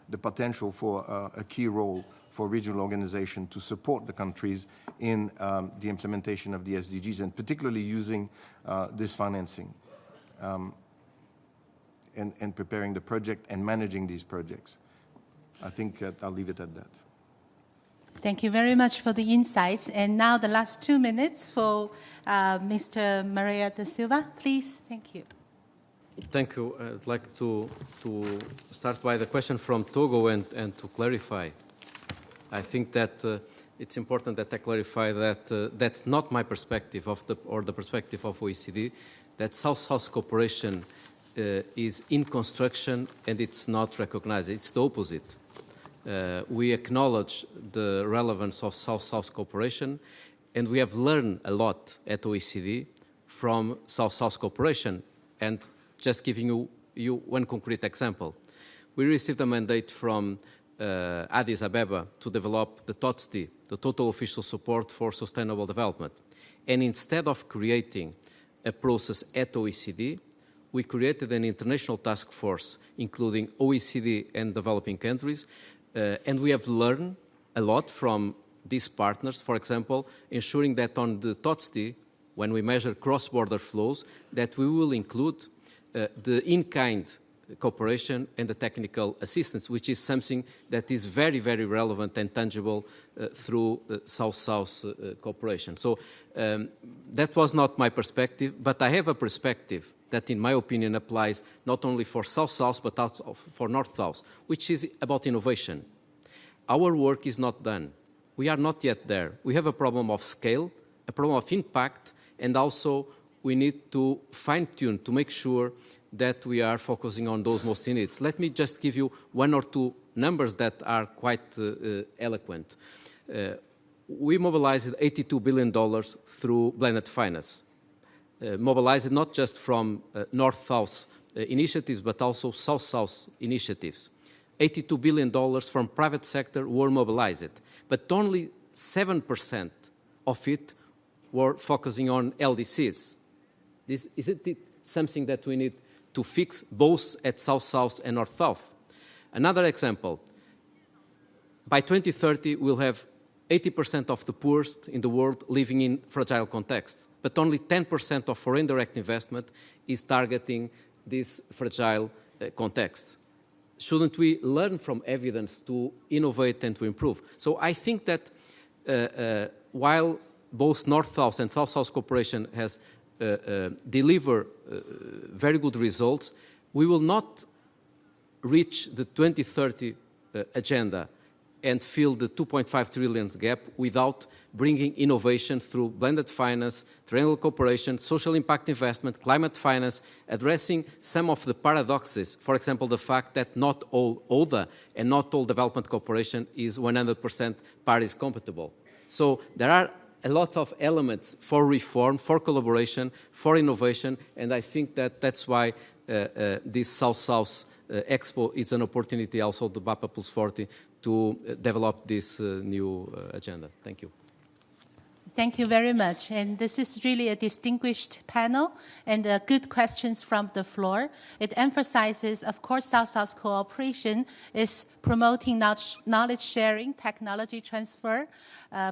the potential for a key role for regional organizations to support the countries in the implementation of the SDGs, and particularly using this financing and preparing the project and managing these projects. I think I'll leave it at that. Thank you very much for the insights. And now the last 2 minutes for Mr. Maria da Silva, please. Thank you. Thank you. I'd like to start by the question from Togo and to clarify. I think that it's important that I clarify that that's not my perspective or the perspective of OECD, that South-South cooperation is in construction and it's not recognized. It's the opposite. We acknowledge the relevance of South-South cooperation, and we have learned a lot at OECD from South-South cooperation. And just giving you one concrete example, we received a mandate from Addis Ababa to develop the TOTSD, the Total Official Support for Sustainable Development. And instead of creating a process at OECD, we created an international task force, including OECD and developing countries, and we have learned a lot from these partners, for example, ensuring that on the TOTSD, when we measure cross-border flows, that we will include the in-kind cooperation and the technical assistance, which is something that is very, very relevant and tangible through South-South cooperation. So that was not my perspective, but I have a perspective that, in my opinion, applies not only for South-South, but also for North-South, which is about innovation. Our work is not done. We are not yet there. We have a problem of scale, a problem of impact, and also we need to fine-tune to make sure that we are focusing on those most in need. Let me just give you one or two numbers that are quite eloquent. We mobilized $82 billion through blended finance. Mobilized not just from North-South initiatives, but also South-South initiatives. $82 billion from private sector were mobilized, but only 7% of it were focusing on LDCs. Isn't it something that we need to fix both at South-South and North-South? Another example, by 2030, we'll have 80% of the poorest in the world living in fragile contexts, but only 10% of foreign direct investment is targeting this fragile context. Shouldn't we learn from evidence to innovate and to improve? So I think that while both North-South and South-South cooperation has delivered very good results, we will not reach the 2030 agenda and fill the 2.5 trillion gap without bringing innovation through blended finance, triangular cooperation, social impact investment, climate finance, addressing some of the paradoxes. For example, the fact that not all ODA and not all development cooperation is 100% Paris compatible. So there are a lot of elements for reform, for collaboration, for innovation, and I think that that's why this South-South Expo is an opportunity also the BAPA Plus 40 to develop this new agenda. Thank you. Thank you very much. And this is really a distinguished panel and good questions from the floor. It emphasizes, of course, South-South cooperation is promoting knowledge sharing, technology transfer,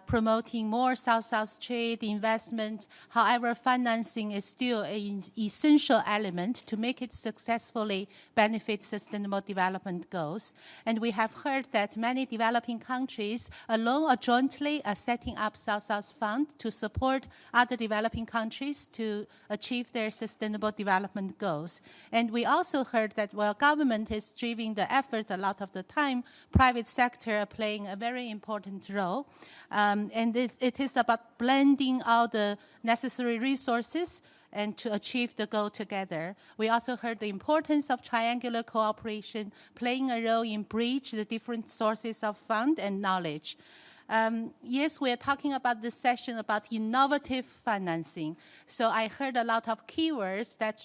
promoting more South-South trade, investment. However, financing is still an essential element to make it successfully benefit sustainable development goals. And we have heard that many developing countries, alone or jointly, are setting up South-South Fund to support other developing countries to achieve their sustainable development goals. And we also heard that while government is driving the effort a lot of the time, private sector are playing a very important role. And it is about blending all the necessary resources and to achieve the goal together. We also heard the importance of triangular cooperation, playing a role in bridge the different sources of fund and knowledge. Yes, we're talking about this session about innovative financing. So I heard a lot of keywords that,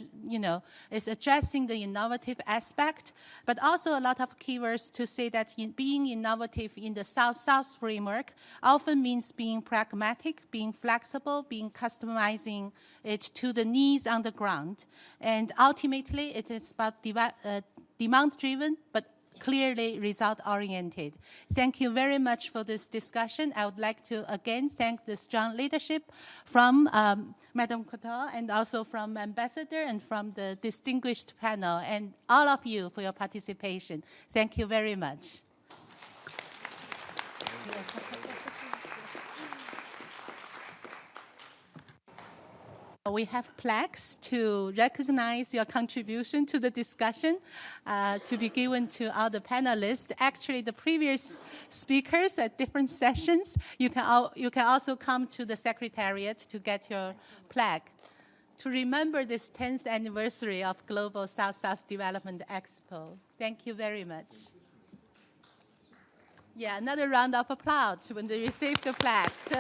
is addressing the innovative aspect, but also a lot of keywords to say that being innovative in the South-South framework often means being pragmatic, being flexible, being customizing it to the needs on the ground. And ultimately, it is about demand-driven, but clearly result-oriented. Thank you very much for this discussion. I would like to again thank the strong leadership from Madam Couture and also from Ambassador and from the distinguished panel and all of you for your participation. Thank you very much. We have plaques to recognize your contribution to the discussion, to be given to all the panelists. Actually, the previous speakers at different sessions, you can also come to the Secretariat to get your plaque. To remember this 10th anniversary of Global South-South Development Expo. Thank you very much. Yeah, another round of applause when they receive the plaques.